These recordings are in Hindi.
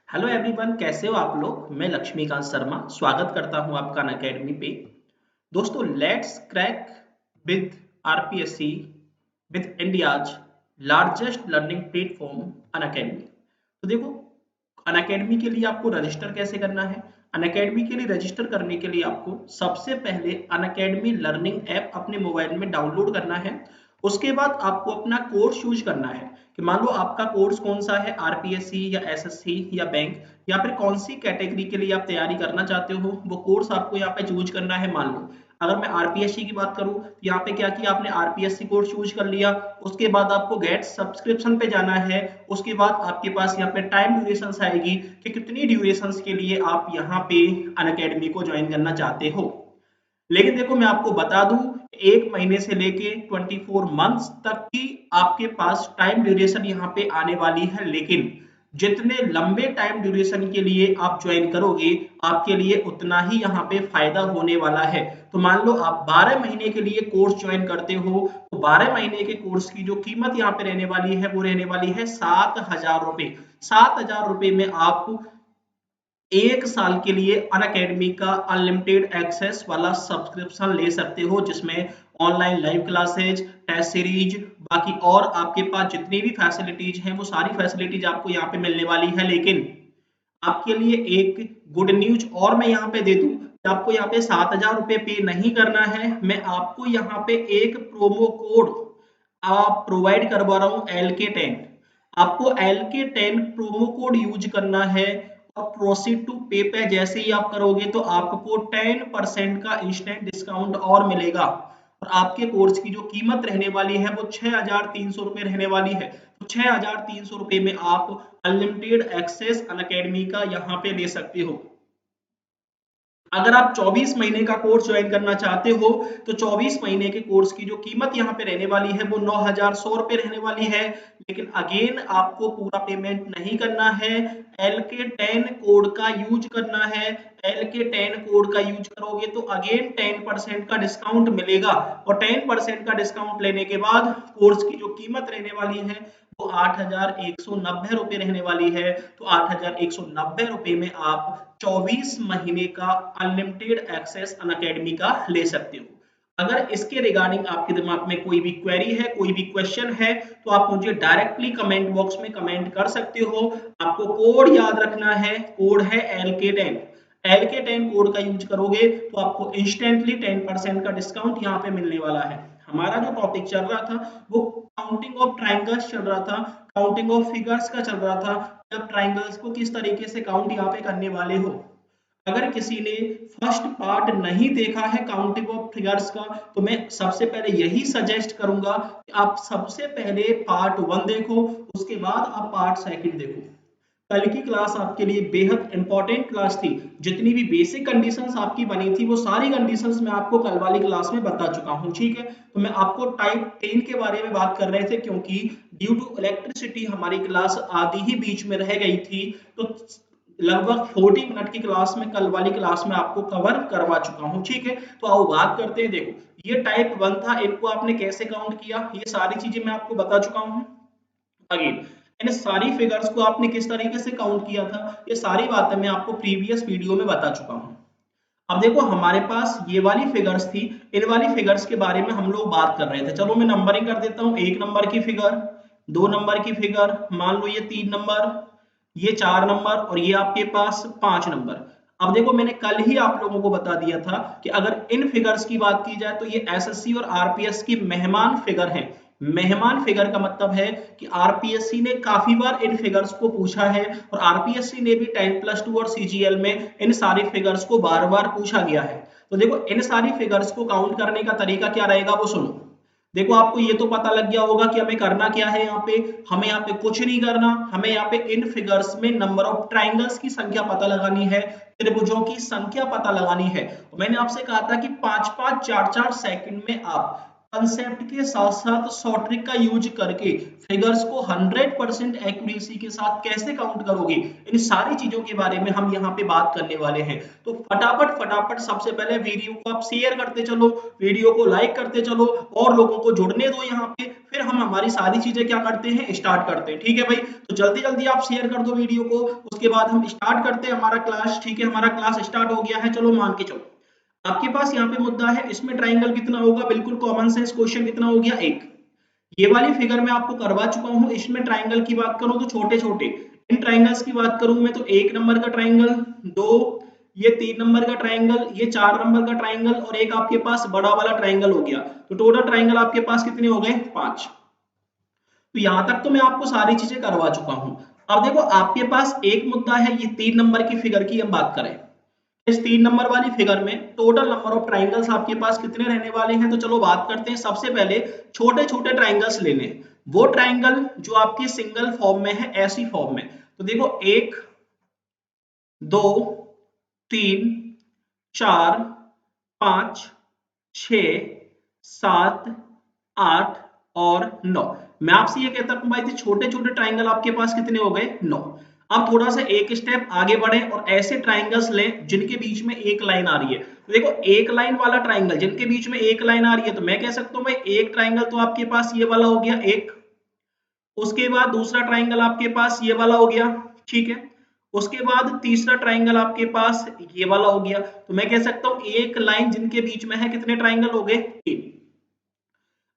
हेलो एवरीवन, कैसे हो आप लोग। मैं लक्ष्मीकांत शर्मा स्वागत करता हूं आपका अनअकैडमी पे। दोस्तों, let's crack with RPSC with India's largest learning platform Unacademy. तो देखो, अनअकैडमी के लिए आपको रजिस्टर कैसे करना है। अनअकैडमी के लिए रजिस्टर करने के लिए आपको सबसे पहले अनअकैडमी लर्निंग ऐप अपने मोबाइल में डाउनलोड करना है। उसके बाद आपको अपना कोर्स चूज करना है कि मान लो आपका कोर्स कौन सा है, आरपीएससी या एसएससी या बैंक, या फिर कौन सी कैटेगरी के लिए आप तैयारी करना चाहते हो, वो कोर्स आपको यहाँ पे चूज करना है। मान लो अगर मैं आरपीएससी की बात करूं तो यहाँ पे क्या किया आपने, आरपीएससी कोर्स चूज कर लिया। उसके बाद आपको गेट सब्सक्रिप्शन पे जाना है। उसके बाद आपके पास यहाँ पे टाइम ड्यूरेशन आएगी कि कितनी ड्यूरेशन के लिए आप यहाँ पे अनअकैडमी को ज्वाइन करना चाहते हो। लेकिन देखो, मैं आपको बता दूं, 1 महीने से लेके 24 मंथ्स तक की आपके पास टाइम ड्यूरेशन यहाँ पे आने वाली है। लेकिन जितने लंबे टाइम ड्यूरेशन के लिए आप ज्वाइन करोगे, आपके लिए उतना ही यहाँ पे फायदा होने वाला है। तो मान लो आप 12 महीने के लिए कोर्स ज्वाइन करते हो, तो 12 महीने के कोर्स की जो कीमत यहाँ पे रहने वाली है वो रहने वाली है 7,000 रुपए। 7,000 रुपए में आप 1 साल के लिए अनअकैडमी का अनलिमिटेड एक्सेस वाला सब्सक्रिप्शन ले सकते हो, जिसमें online live classes, test series, बाकी और आपके पास जितनी भी फैसिलिटीज हैं वो सारी फैसिलिटीज आपको यहाँ पे मिलने वाली है। लेकिन आपके लिए एक गुड न्यूज और मैं यहाँ पे दे दूं कि आपको यहाँ पे 7,000 रुपए पे नहीं करना है। मैं आपको यहाँ पे एक प्रोमो कोड आप प्रोवाइड करवा रहा हूँ, LK10। आपको LK10 प्रोमो कोड यूज करना है और प्रोसीड टू पे पे जैसे ही आप करोगे तो आपको 10% का इंस्टेंट डिस्काउंट और मिलेगा। और आपके कोर्स की जो कीमत रहने वाली है वो 6,300 रुपए रहने वाली है। तो 6,300 रुपए में आप अनलिमिटेड एक्सेस अनअकैडमी का यहाँ पे ले सकते हो। अगर आप 24 महीने का कोर्स ज्वाइन करना चाहते हो तो 24 महीने के कोर्स की जो कीमत यहाँ पे रहने वाली है वो 9,100 रुपए रहने वाली है। लेकिन अगेन आपको पूरा पेमेंट नहीं करना है, LK10 कोड का यूज करना है। LK10 कोड का यूज करोगे तो अगेन 10% का डिस्काउंट मिलेगा, और 10% का डिस्काउंट लेने के बाद कोर्स की जो कीमत रहने वाली है वो 8,190 रुपए रहने वाली है। तो 8,190 रुपए में आप 24 महीने का अनलिमिटेड एक्सेस अनअकैडमी का ले सकते हो। अगर इसके रिगार्डिंग आपके दिमाग में कोई भी क्वेरी है, कोई भी क्वेश्चन है, तो आप मुझे डायरेक्टली कमेंट बॉक्स में कमेंट कर सकते हो। आपको कोड याद रखना है, कोड है LK10। LK10 कोड का यूज करोगे तो आपको इंस्टेंटली 10% का डिस्काउंट यहाँ पे मिलने वाला है। हमारा जो टॉपिक चल रहा था वो काउंटिंग ऑफ ट्राइंगल्स चल रहा था, काउंटिंग ऑफ फिगर्स का चल रहा था। जब ट्राइंगल्स को किस तरीके से काउंट यहाँ पे करने वाले हो। अगर किसी ने फर्स्ट पार्ट नहीं देखा है काउंटिंग ऑफ फिगर्स का, तो मैं सबसे पहले यही सजेस्ट करूंगा कि आप सबसे पहले पार्ट 1 देखो, उसके बाद आप पार्ट 2 देखो। कल की क्लास आपके लिए बेहद इंपॉर्टेंट क्लास थी। जितनी भी बेसिक कंडीशंस आपकी बनी थी वो सारी कंडीशंस मैं आपको कल वाली क्लास में बता चुका हूं। ठीक है, तो मैं आपको टाइप 10 के बारे में बात कर रहे थे, क्योंकि ड्यू टू इलेक्ट्रिसिटी हमारी क्लास आधी ही बीच में रह गई थी। तो लगभग 40 मिनट की क्लास में कल वाली क्लास में आपको कवर करवा चुका हूं। ठीक है, तो आओ बात करते हैं। देखो, ये टाइप 1 था, इनको आपने कैसे काउंट किया ये सारी चीजें मैं आपको बता चुका हूं। अगेन इन सारी फिगर्स को आपने किस तरीके से काउंट किया था, ये सारी बातें मैं आपको प्रीवियस वीडियो में बता चुका हूं। अब देखो, हमारे पास ये वाली फिगर्स थी, इन वाली फिगर्स के बारे में हम लोग बात कर रहे थे। चलो मैं नंबरिंग कर देता हूं। 1 नंबर की फिगर, 2 नंबर की फिगर, मान लो ये 3 नंबर, ये 4 नंबर, और ये आपके पास 5 नंबर। अब देखो, मैंने कल ही आप लोगों को बता दिया था कि अगर इन फिगर्स की बात की जाए तो ये एसएससी और आरपीएस की मेहमान फिगर हैं। मेहमान फिगर का मतलब है कि आरपीएससी ने काफी बार इन फिगर्स को पूछा है, और आरपीएससी ने भी 10+2 और सीजीएल में इन सारी फिगर्स को बार बार पूछा गया है। तो देखो, इन सारी फिगर्स को काउंट करने का तरीका क्या रहेगा वो सुनो। देखो, आपको ये तो पता लग गया होगा कि हमें करना क्या है। यहाँ पे हमें यहाँ पे कुछ नहीं करना, हमें यहाँ पे इन फिगर्स में नंबर ऑफ ट्राइंगल्स की संख्या पता लगानी है, त्रिभुजों की संख्या पता लगानी है। मैंने आपसे कहा था कि 5-5, 4-4 सेकंड में आप कंसेप्ट के साथ साथ शॉर्ट ट्रिक का यूज करके फिगर्स को 100% एक्यूरेसी के साथ कैसे काउंट करोगे, इन सारी चीजों के बारे में हम यहाँ पे बात करने वाले हैं। तो फटाफट फटाफट सबसे पहले वीडियो को आप शेयर करते चलो, वीडियो को लाइक करते चलो और लोगों को जुड़ने दो यहाँ पे, फिर हम हमारी सारी चीजें क्या करते हैं, स्टार्ट करते हैं। ठीक है भाई, तो जल्दी जल्दी आप शेयर कर दो वीडियो को, उसके बाद हम स्टार्ट करते हैं हमारा क्लास। ठीक है, हमारा क्लास स्टार्ट हो गया है, चलो मान के चलो। आपके पास यहाँ पे मुद्दा है, इसमें ट्राइंगल कितना होगा, बिल्कुल कॉमन सेंस क्वेश्चन, कितना हो गया, एक। ये वाली फिगर मैं आपको करवा चुका हूं, इसमें ट्राइंगल की बात करूं तो छोटे छोटे इन ट्राइंगल्स की बात करूं मैं तो 1 नंबर का ट्राइंगल, 2 ये 3 नंबर का ट्राइंगल, ये 4 नंबर का ट्राइंगल और एक आपके पास बड़ा वाला ट्राइंगल हो गया। तो टोटल ट्राइंगल आपके पास कितने हो गए, 5। तो यहां तक तो मैं आपको सारी चीजें करवा चुका हूं। अब देखो आपके पास एक मुद्दा है, ये 3 नंबर की फिगर की हम बात करें, इस 3 नंबर वाली फिगर में टोटल नंबर ऑफ ट्राइंगल्स आपके पास कितने रहने वाले हैं। तो चलो बात करते हैं, सबसे पहले छोटे छोटे ट्राइंगल्स लेने, वो ट्राइंगल जो आपके सिंगल फॉर्म में है, ऐसी फॉर्म में। तो देखो 1 2 3 4 5 6 7 8 और 9। मैं आपसे ये कहता हूं भाई, छोटे छोटे ट्राइंगल आपके पास कितने हो गए, 9। अब थोड़ा सा एक स्टेप आगे बढ़े और ऐसे ट्राइंगल्स लें जिनके बीच में एक लाइन आ रही है। तो देखो एक लाइन वाला ट्राइंगल, जिनके बीच में एक लाइन आ रही है, तो मैं कह सकता हूं भाई एक ट्राइंगल तो आपके पास ये वाला हो गया, एक। उसके बाद दूसरा ट्राइंगल आपके पास ये वाला हो गया, ठीक है। उसके बाद तीसरा ट्राइंगल आपके पास ये वाला हो गया। तो मैं कह सकता हूं एक लाइन जिनके बीच में है, कितने ट्राइंगल हो गए, 3।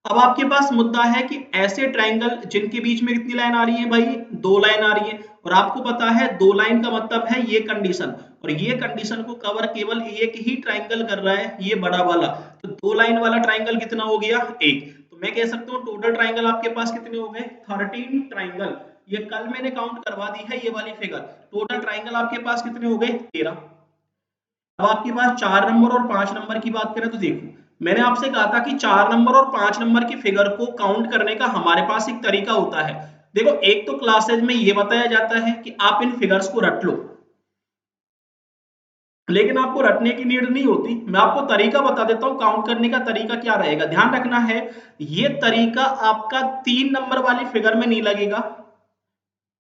अब आपके पास मुद्दा है कि ऐसे ट्राइंगल जिनके बीच में कितनी लाइन आ रही है भाई, 2 लाइन आ रही है। और आपको पता है 2 लाइन का मतलब है ये कंडीशन, और ये कंडीशन को कवर केवल एक ही ट्राइंगल कर रहा है, ये बड़ा वाला। तो 2 लाइन वाला ट्राइंगल कितना हो गया, 1। तो मैं कह सकता हूँ टोटल ट्राइंगल आपके पास कितने हो गए, 13 ट्राइंगल। ये कल मैंने काउंट करवा दी है ये वाली फिगर। टोटल ट्राइंगल आपके पास कितने हो गए, 13। अब आपके पास 4 नंबर और 5 नंबर की बात करें तो देखो, मैंने आपसे कहा था कि 4 नंबर और 5 नंबर की फिगर को काउंट करने का हमारे पास एक तरीका होता है। देखो एक तो क्लासेज में ये बताया जाता है कि आप इन फिगर्स को रट लो, लेकिन आपको रटने की नीड नहीं होती। मैं आपको तरीका बता देता हूं, काउंट करने का तरीका क्या रहेगा, ध्यान रखना है। ये तरीका आपका 3 नंबर वाली फिगर में नहीं लगेगा,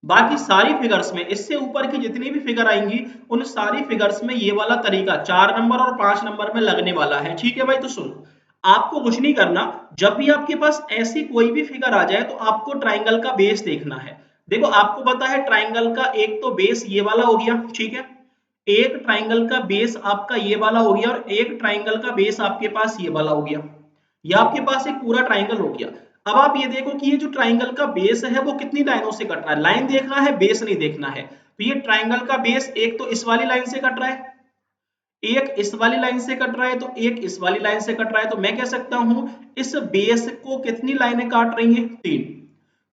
बाकी सारी फिगर्स में, इससे ऊपर की जितनी भी फिगर आएंगी उन सारी फिगर्स में ये वाला तरीका 4 नंबर और 5 नंबर में लगने वाला है। ठीक है भाई, तो सुनो, आपको कुछ नहीं करना, जब भी आपके पास ऐसी कोई भी फिगर आ जाए तो आपको ट्राइंगल का बेस देखना है। देखो आपको पता है ट्राइंगल का एक तो बेस ये वाला हो गया, ठीक है। एक ट्राइंगल का बेस आपका ये वाला हो गया और एक ट्राइंगल का बेस आपके पास ये वाला हो गया। ये आपके पास एक पूरा ट्राइंगल हो गया। अब आप ये देखो कि ये जो ट्राइंगल का बेस है वो कितनी लाइनों से कट रहा है, लाइन देखना है, बेस नहीं देखना है। तो ये ट्राइंगल का बेस एक तो इस वाली लाइन से कट रहा है, एक इस वाली लाइन से कट रहा है, तो एक इस वाली लाइन से कट रहा है। तो मैं कह सकता हूं इस बेस को कितनी लाइनें काट रही हैं, 3।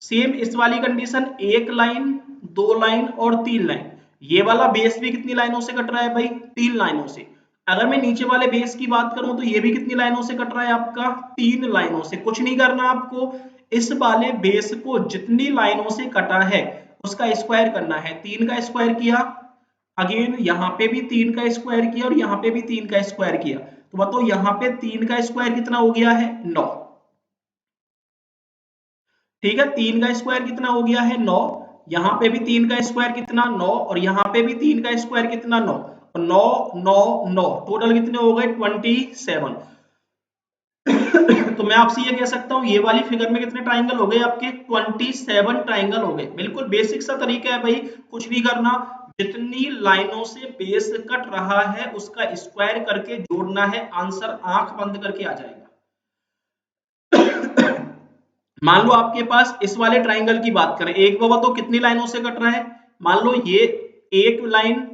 सेम इस वाली कंडीशन, एक लाइन, 2 लाइन और 3 लाइन। ये वाला बेस भी कितनी लाइनों से कट रहा है भाई, 3 लाइनों से। अगर मैं नीचे वाले बेस की बात करूं तो ये भी कितनी लाइनों से कट रहा है आपका, 3 लाइनों से। कुछ नहीं करना आपको, इस वाले बेस को जितनी लाइनों से कटा है उसका स्क्वायर करना है। 3 का स्क्वायर किया, अगेन यहाँ पे भी 3 का स्क्वायर किया और यहाँ पे भी 3 का स्क्वायर किया। तो बताओ यहाँ पे 3 का स्क्वायर कितना हो गया है, 9। ठीक है, 3 का स्क्वायर कितना हो गया है, 9। यहाँ पे भी 3 का स्क्वायर कितना, 9। और यहाँ पे भी 3 का स्क्वायर कितना, 9। और 9 9 9 टोटल कितने हो गए, 27। तो मैं आपसे ये कह सकता हूँ ये वाली फिगर में कितने ट्राइंगल हो गए आपके, 27 ट्राइंगल हो गए। बिल्कुल बेसिक सा तरीका है भाई, कुछ नहीं करना, जितनी लाइनों से बेस कट रहा है उसका स्क्वायर करके जोड़ना है, आंसर आंख बंद करके आ जाएगा। मान लो आपके पास इस वाले ट्राइंगल की बात करें, एक बाबा तो कितनी लाइनों से कट रहा है, मान लो ये एक लाइन,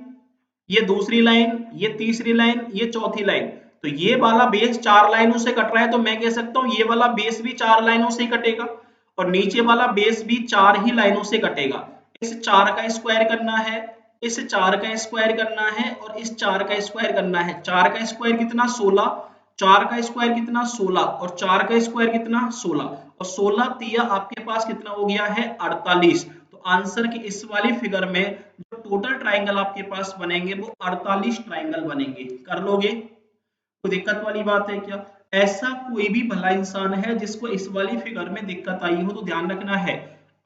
ये दूसरी लाइन, ये तीसरी लाइन, ये चौथी लाइन। तो ये वाला बेस 4 लाइनों से कट रहा है, तो मैं कह सकता हूं ये वाला बेस भी 4 लाइनों से ही कटेगा और नीचे वाला बेस भी 4 ही लाइनों से कटेगा। इस 4 का स्क्वायर करना है, इस 4 का स्क्वायर करना है और इस 4 का स्क्वायर करना है। 4 का स्क्वायर कितना, 16। 4 का स्क्वायर कितना, 16 और 4 का स्क्वायर कितना, 16 और 16 तिया आपके पास कितना हो गया है, 48। तो आंसर की इस वाली फिगर में जो टोटल ट्राइंगल आपके पास बनेंगे वो 48 ट्राइंगल बनेंगे। कर लोगे, कोई दिक्कत वाली बात है क्या। ऐसा कोई भी भला इंसान है जिसको इस वाली फिगर में दिक्कत आई हो, तो ध्यान रखना है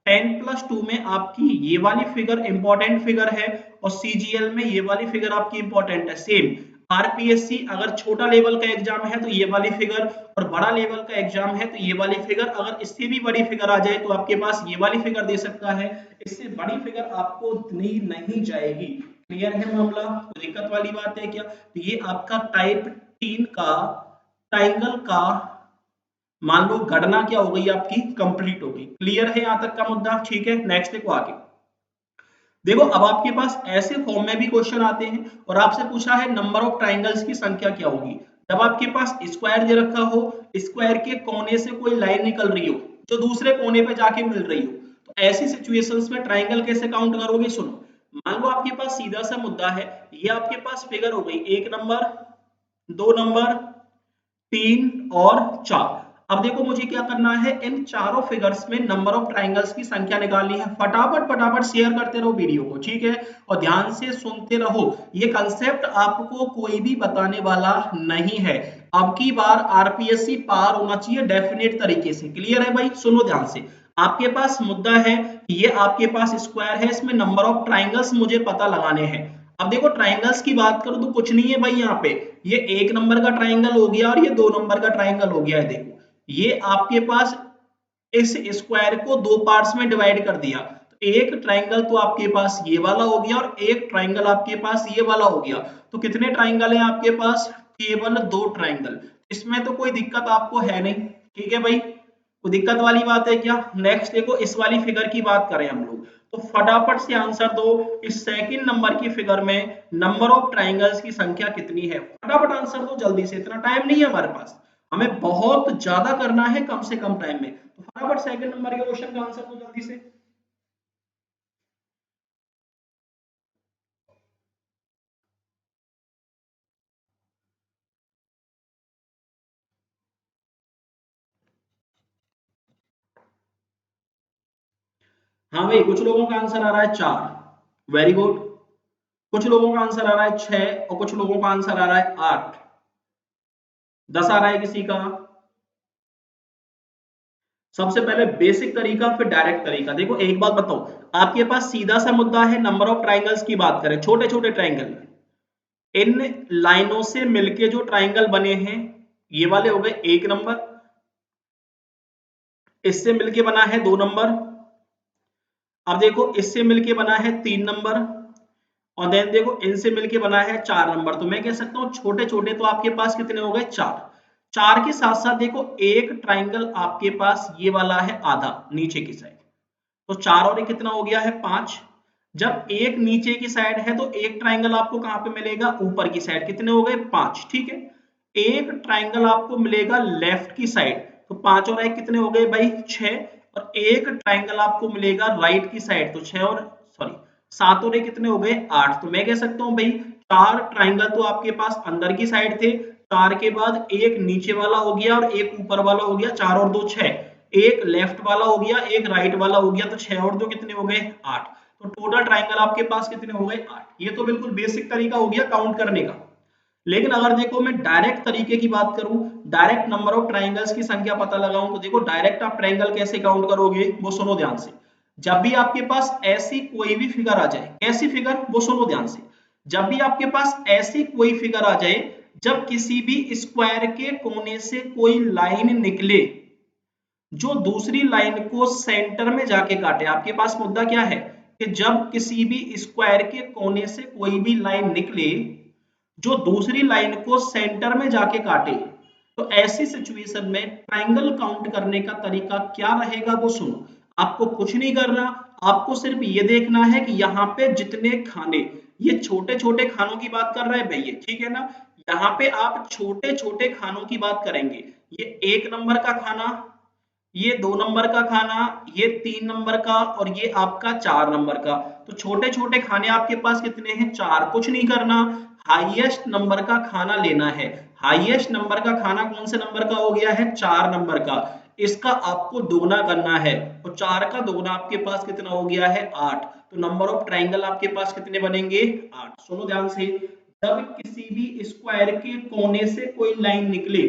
10+2 में आपकी ये वाली फिगर इंपॉर्टेंट फिगर है और सीजीएल में ये वाली फिगर आपकी इंपॉर्टेंट है। सेम आरपीएससी अगर छोटा लेवल का एग्जाम है तो ये वाली फिगर, और बड़ा लेवल का एग्जाम है तो ये वाली फिगर। अगर इससे भी बड़ी फिगर आ जाए तो आपके पास ये वाली फिगर दे सकता है, इससे बड़ी फिगर आपको दी नहीं जाएगी। क्लियर है मामला? कोई दिक्कत वाली बात है क्या? तो ये आपका टाइप 3 का ट्राइंगल का मान लो गणना क्या हो गई आपकी, कंप्लीट हो गई। क्लियर है यहां तक का मुद्दा? ठीक है, नेक्स्ट देखो आगे। देखो अब आपके पास ऐसे फॉर्म में भी क्वेश्चन आते हैं और आपसे पूछा है नंबर ऑफ ट्राइंगल्स की संख्या क्या होगी। जब आपके पास स्क्वायर दे रखा हो, स्क्वायर के कोने से कोई लाइन निकल रही हो जो दूसरे कोने पे जाके मिल रही हो, तो ऐसी सिचुएशंस में ट्राइंगल कैसे काउंट करोगे? सुनो, मान लो आपके पास सीधा सा मुद्दा है, ये आपके पास फिगर हो गई 1 नंबर, 2 नंबर, 3 और 4। अब देखो मुझे क्या करना है, इन चारों फिगर्स में नंबर ऑफ ट्राइंगल्स की संख्या निकालनी है। फटाफट फटाफट शेयर करते रहो वीडियो को, ठीक है, और ध्यान से सुनते रहो। ये कंसेप्ट आपको कोई भी बताने वाला नहीं है। अब की बार आरपीएससी पार होना चाहिए डेफिनेट तरीके से। क्लियर है भाई? सुनो ध्यान से। आपके पास मुद्दा है, ये आपके पास स्क्वायर है, इसमें नंबर ऑफ ट्राइंगल्स मुझे पता लगाने हैं। अब देखो ट्राइंगल्स की बात करूं तो कुछ नहीं है भाई, यहाँ पे ये 1 नंबर का ट्राइंगल हो गया और ये 2 नंबर का ट्राइंगल हो गया है। देखो ये आपके पास इस स्क्वायर को दो पार्ट्स में डिवाइड कर दिया, तो एक ट्राइंगल तो आपके पास ये वाला हो गया और एक ट्राइंगल आपके पास ये वाला हो गया। तो कितने ट्राइंगल हैं आपके पास? केवल 2 ट्राइंगल। इसमें तो कोई दिक्कत आपको है नहीं, ठीक है भाई? कोई दिक्कत वाली बात है क्या? नेक्स्ट देखो, इस वाली फिगर की बात करें हम लोग, तो फटाफट से आंसर दो, इस सेकंड नंबर की फिगर में नंबर ऑफ ट्राइंगल्स की संख्या कितनी है? फटाफट आंसर दो जल्दी से, इतना टाइम नहीं है हमारे पास, हमें बहुत ज्यादा करना है कम से कम टाइम में। तो फटाफट सेकंड नंबर के क्वेश्चन का आंसर दो जल्दी से। हाँ भाई, कुछ लोगों का आंसर आ रहा है 4, वेरी गुड। कुछ लोगों का आंसर आ रहा है 6 और कुछ लोगों का आंसर आ रहा है 8, 10 आ रहा है किसी का। सबसे पहले बेसिक तरीका फिर डायरेक्ट तरीका। देखो एक बात बताओ, आपके पास सीधा सा मुद्दा है, नंबर ऑफ ट्राइंगल्स की बात करें, छोटे छोटे ट्राइंगल, इन लाइनों से मिलके जो ट्राइंगल बने हैं ये वाले हो गए 1 नंबर, इससे मिलके बना है 2 नंबर, अब देखो इससे मिलके बना है 3 नंबर, और देन देखो इनसे मिलके बना है 4 नंबर। तो मैं कह सकता हूं छोटे छोटे तो आपके पास कितने हो गए? 4। 4 के साथ साथ देखो एक ट्राइंगल आपके पास ये वाला है आधा नीचे की साइड, तो 4 और एक कितना हो गया है? 5। जब एक नीचे की साइड है तो एक ट्राइंगल आपको कहां पे मिलेगा? ऊपर की साइड। कितने हो गए? 5, ठीक है। एक ट्राइंगल आपको मिलेगा लेफ्ट की साइड, तो 5 और एक कितने हो गए भाई? 6। और एक ट्राइंगल आपको मिलेगा राइट की साइड, तो 6 और सॉरी 7 और एक कितने हो गए? 8। तो मैं कह सकता हूं भाई 4 ट्राइंगल तो आपके पास अंदर की साइड थे, 4 के बाद एक नीचे वाला हो गया और एक ऊपर वाला हो गया, 4 और 2 6, एक लेफ्ट वाला हो गया, एक राइट वाला हो गया, तो 6 और 2 कितने हो गए? 8। तो टोटल ट्राइंगल आपके पास कितने हो गए? 8। ये तो बिल्कुल बेसिक तरीका हो गया काउंट करने का। लेकिन अगर देखो मैं डायरेक्ट तरीके की बात करूं, डायरेक्ट नंबर ऑफ ट्राइंगल्स की संख्या पता लगाऊं, तो देखो डायरेक्ट आप ट्राइंगल कैसे काउंट करोगे वो सुनो ध्यान से। जब भी आपके पास ऐसी कोई भी फिगर आ जाए, कैसी फिगर वो सुनो ध्यान से, जब भी आपके पास ऐसी कोई फिगर आ जाए जब किसी भी स्क्वायर के कोने से कोई लाइन निकले जो दूसरी लाइन को सेंटर में जाके काटे। आपके पास मुद्दा क्या है कि जब किसी भी स्क्वायर के कोने से कोई भी लाइन निकले जो दूसरी लाइन को सेंटर में जाके काटे, तो ऐसी सिचुएशन में ट्राइंगल काउंट करने का तरीका क्या रहेगा वो सुनो। आपको कुछ नहीं करना, आपको सिर्फ ये देखना है कि यहाँ पे जितने खाने, ये छोटे छोटे खानों की बात कर रहे हैं भैया, ठीक है ना? यहाँ पे आप छोटे छोटे खानों की बात करेंगे, ये 1 नंबर का खाना, ये 2 नंबर का खाना, ये 3 नंबर का और ये आपका 4 नंबर का। तो छोटे छोटे खाने आपके पास कितने हैं? 4। कुछ नहीं करना, हाईएस्ट नंबर का खाना लेना है। हाईएस्ट नंबर का खाना कौन से नंबर का हो गया है? 4 नंबर का। इसका आपको दोगुना करना है, और 4 का दोगुना आपके पास कितना हो गया है? 8। तो नंबर ऑफ ट्राइंगल आपके पास कितने बनेंगे? 8। सुनो ध्यान से, जब किसी भी स्क्वायर के कोने से कोई लाइन निकले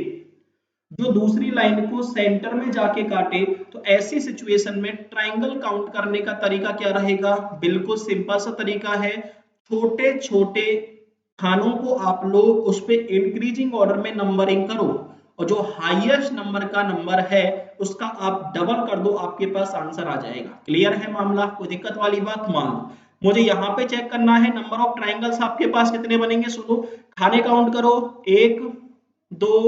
जो दूसरी लाइन को सेंटर में जाके काटे, तो ऐसी सिचुएशन में ट्राइंगल काउंट करने का तरीका क्या रहेगा? बिल्कुल सिंपल सा तरीका है, छोटे छोटे खानों को आप लोग उस पे इंक्रीजिंग ऑर्डर में नंबरिंग करो, और जो हाईएस्ट नंबर का नंबर है उसका आप डबल कर दो, आपके पास आंसर आ जाएगा। क्लियर है मामला? कोई दिक्कत वाली बात? मान लो मुझे यहाँ पे चेक करना है नंबर ऑफ ट्राइंगल्स आपके पास कितने बनेंगे। सुनो, खाने काउंट करो, 1 2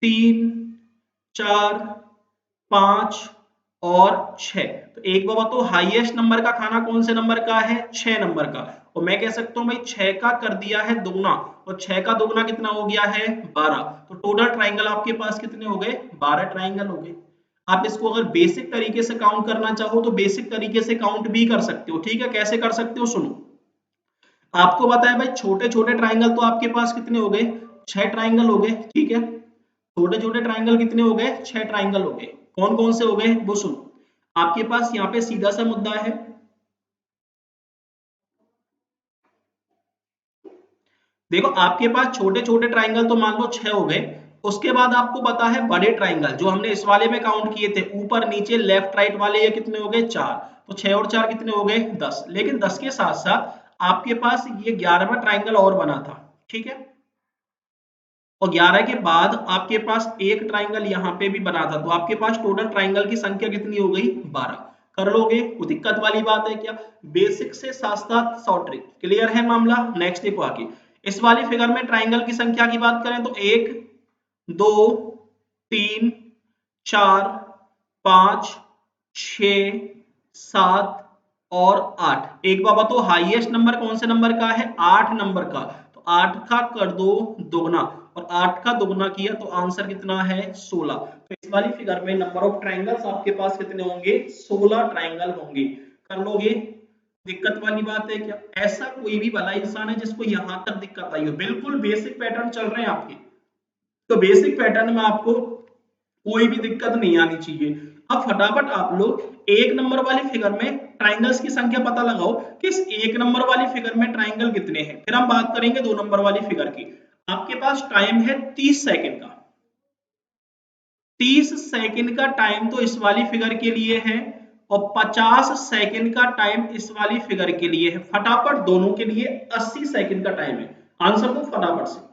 3 4 5 और 6। तो एक बार तो हाईएस्ट नंबर का खाना कौन से नंबर का है? 6 नंबर का। और मैं कह सकता हूं भाई 6 का कर दिया है दुगना, और 6 का दुगना कितना हो गया है? 12। तो टोटल ट्राइंगल आपके पास कितने हो गए? 12 ट्राइंगल हो गए। आप इसको अगर बेसिक तरीके से काउंट करना चाहो तो बेसिक तरीके से काउंट भी कर सकते हो। ठीक है, कैसे कर सकते हो? सुनो, आपको बताया भाई छोटे छोटे ट्राइंगल तो आपके पास कितने हो गए? 6 ट्राइंगल हो गए। ठीक है, छोटे छोटे ट्राइंगल कितने हो गए? 6 ट्राइंगल हो गए। कौन कौन से हो गए वो सुनो। आपके पास यहाँ पे सीधा सा मुद्दा है, देखो आपके पास छोटे छोटे ट्राइंगल तो मान लो 6 हो गए। उसके बाद आपको पता है बड़े ट्राइंगल जो हमने इस वाले में काउंट किए थे, ऊपर नीचे लेफ्ट राइट वाले, ये कितने हो गए? 4। तो 6 और 4 कितने हो गए? 10। लेकिन 10 के साथ साथ आपके पास ये 11वां ट्राइंगल और बना था। ठीक है, और 11 के बाद आपके पास एक ट्राइंगल यहाँ पे भी बना था, तो आपके पास टोटल ट्राइंगल की संख्या कितनी हो गई? 12। कर लोगे? कोई दिक्कत वाली बात है क्या? बेसिक से साथ साथ शॉर्ट ट्रिक। क्लियर है मामला? नेक्स्ट देखो आगे, इस वाली फिगर में ट्राइंगल की संख्या की बात करें तो 1 2 3 4 5 6 7 और 8। एक बाबा तो हाईएस्ट नंबर कौन से नंबर का है? 8 नंबर का। तो 8 का कर दो दुगना, और 8 का दुगना किया तो आंसर कितना है? 16। तो इस वाली फिगर में नंबर ऑफ ट्राइंगल्स आपके पास कितने होंगे? 16 ट्राइंगल होंगे। कर लोगे? दिक्कत वाली बात है क्या? ऐसा कोई भी भला इंसान है जिसको यहां तक दिक्कत आई हो? बिल्कुल बेसिक पैटर्न चल रहे हैं आपके, तो बेसिक पैटर्न में आपको कोई भी दिक्कत नहीं आनी चाहिए। अब फटाफट आप लोग एक नंबर वाली फिगर में ट्राइंगल्स की संख्या पता लगाओ कि इस एक नंबर वाली फिगर में ट्राइंगल कितने हैं, फिर हम बात करेंगे दो नंबर वाली फिगर की। आपके पास टाइम है 30 सेकंड का। 30 सेकंड का टाइम तो इस वाली फिगर के लिए है, और 50 सेकंड का टाइम इस वाली फिगर के लिए है। फटाफट दोनों के लिए 80 सेकंड का टाइम है। आंसर दो फटाफट से।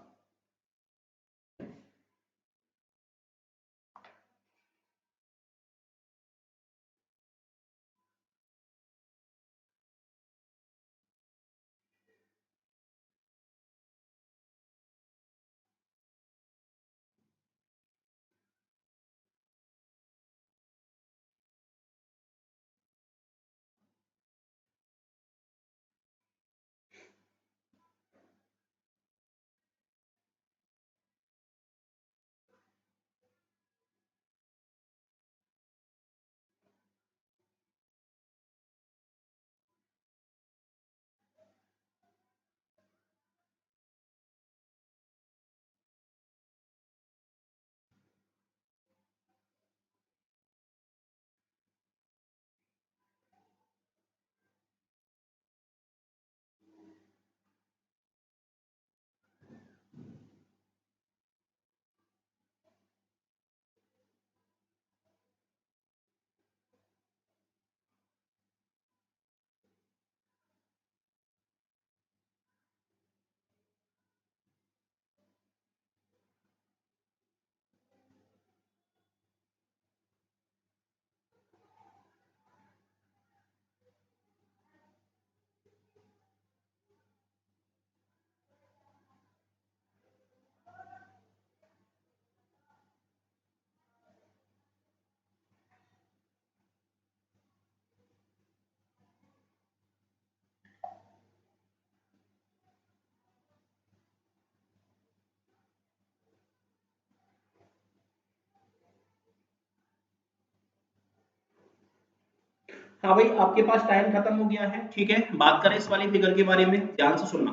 हाँ भाई, आपके पास टाइम खत्म हो गया है। ठीक है, बात करें इस वाली फिगर के बारे में, ध्यान से सुनना।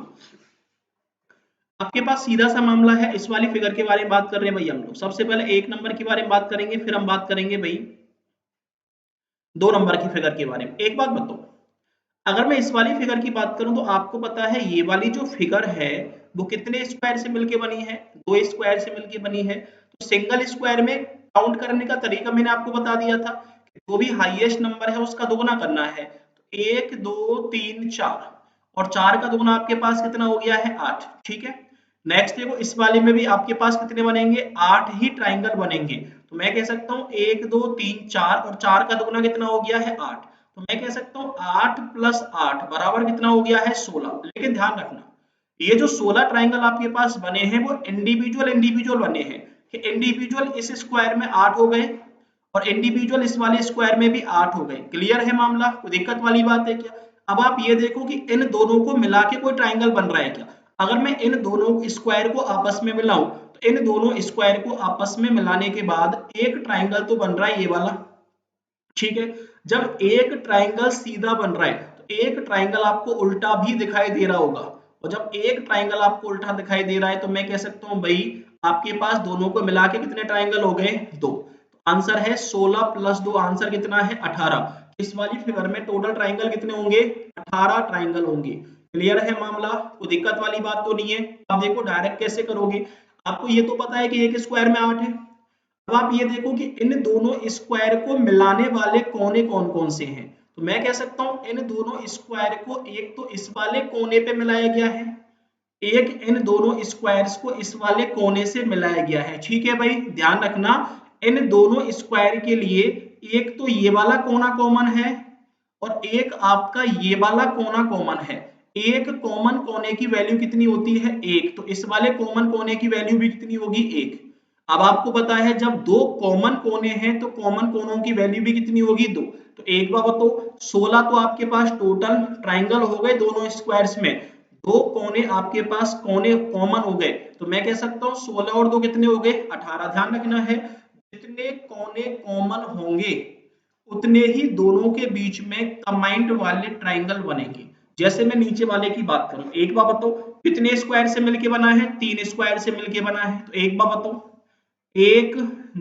आपके पास सीधा सा मामला है, इस वाली फिगर के बारे में बात कर रहे हैं भाई हम लोग। सबसे पहले एक नंबर के बारे में बात करेंगे, फिर हम बात करेंगे भाई दो नंबर की फिगर के बारे में। एक बात बताओ, अगर मैं इस वाली फिगर की बात करूं तो आपको पता है ये वाली जो फिगर है वो कितने स्क्वायर से मिलके बनी है? 2 स्क्वायर से मिलके बनी है। सिंगल स्क्वायर में काउंट करने का तरीका मैंने आपको बता दिया था, जो भी हाईएस्ट नंबर है उसका दोगुना करना है। तो 1 2 3 4, और 4 का दोगुना आपके पास कितना हो गया है 8। ठीक है, नेक्स्ट देखो इस वाले में भी आपके पास कितने बनेंगे, 8 ही ट्राइंगल बनेंगे। तो मैं कह सकता हूँ 1 2 3 4, और 4 का दोगुना कितना हो गया है 8। तो मैं कह सकता हूँ 8 प्लस 8 बराबर कितना हो गया है 16। लेकिन ध्यान रखना, ये जो 16 ट्राइंगल आपके पास बने हैं वो इंडिविजुअल इंडिविजुअल बने हैं, कि इंडिविजुअल इस स्क्वायर में 8 हो गए और इंडिविजुअल इस वाले स्क्वायर में भी 8 हो गए। क्लियर है मामला, कोई दिक्कत वाली बात है क्या? अब आप ये देखो कि इन दोनों को मिला के कोई ट्राइंगल बन रहा है क्या? अगर मैं इन दोनों स्क्वायर को आपस में मिलाऊं तो इन दोनों स्क्वायर को आपस में मिलाने के बाद एक ट्राइंगल तो बन रहा है ये वाला। ठीक है, जब एक ट्राइंगल सीधा बन रहा है तो एक ट्राइंगल आपको उल्टा भी दिखाई दे रहा होगा, और जब एक ट्राइंगल आपको उल्टा दिखाई दे रहा है तो मैं कह सकता हूं भाई आपके पास दोनों को मिला के कितने ट्राइंगल हो गए, दो। तो आंसर है 16 प्लस 2, आंसर कितना है 18। इस वाली फिगर में टोटल ट्राइंगल कितने होंगे, 18 ट्राइंगल होंगे। क्लियर है मामला, कोई दिक्कत वाली बात तो नहीं है? आप देखो डायरेक्ट कैसे करोगे, आपको ये तो पता है कि एक स्क्वायर में 8 है। अब आप ये देखो कि इन दोनों स्क्वायर को मिलाने वाले कोने कौन कौन से हैं। तो मैं कह सकता हूं इन दोनों स्क्वायर को एक तो इस वाले कोने पे मिलाया गया है, एक इन दोनों स्क्वायर्स को इस वाले कोने से मिलाया गया है। ठीक है भाई, ध्यान रखना इन दोनों स्क्वायर के लिए एक तो ये वाला कोना कॉमन है और एक आपका ये वाला कोना कॉमन है। एक कॉमन कोने की वैल्यू कितनी होती है, एक। तो इस वाले कॉमन कोने की वैल्यू भी कितनी होगी, एक। अब आपको पता है जब दो कॉमन कोने हैं तो कॉमन कोनों की वैल्यू भी कितनी होगी, दो। तो एक बार तो 16 तो आपके पास टोटल ट्राइंगल हो गए दोनों स्क्वायर्स में, दो कोने आपके पास कोने कॉमन हो गए। तो मैं कह सकता हूँ 16 और 2 कितने हो गए, 18। ध्यान रखना है जितने कोने कॉमन होंगे उतने ही दोनों के बीच में कंबाइंड वाले ट्राइंगल बनेंगे। जैसे मैं नीचे वाले की बात करूं, एक बार बताओ कितने स्क्वायर से मिलके बना है, 3 स्क्वायर से मिलके बना है। तो एक बार बताओ, 1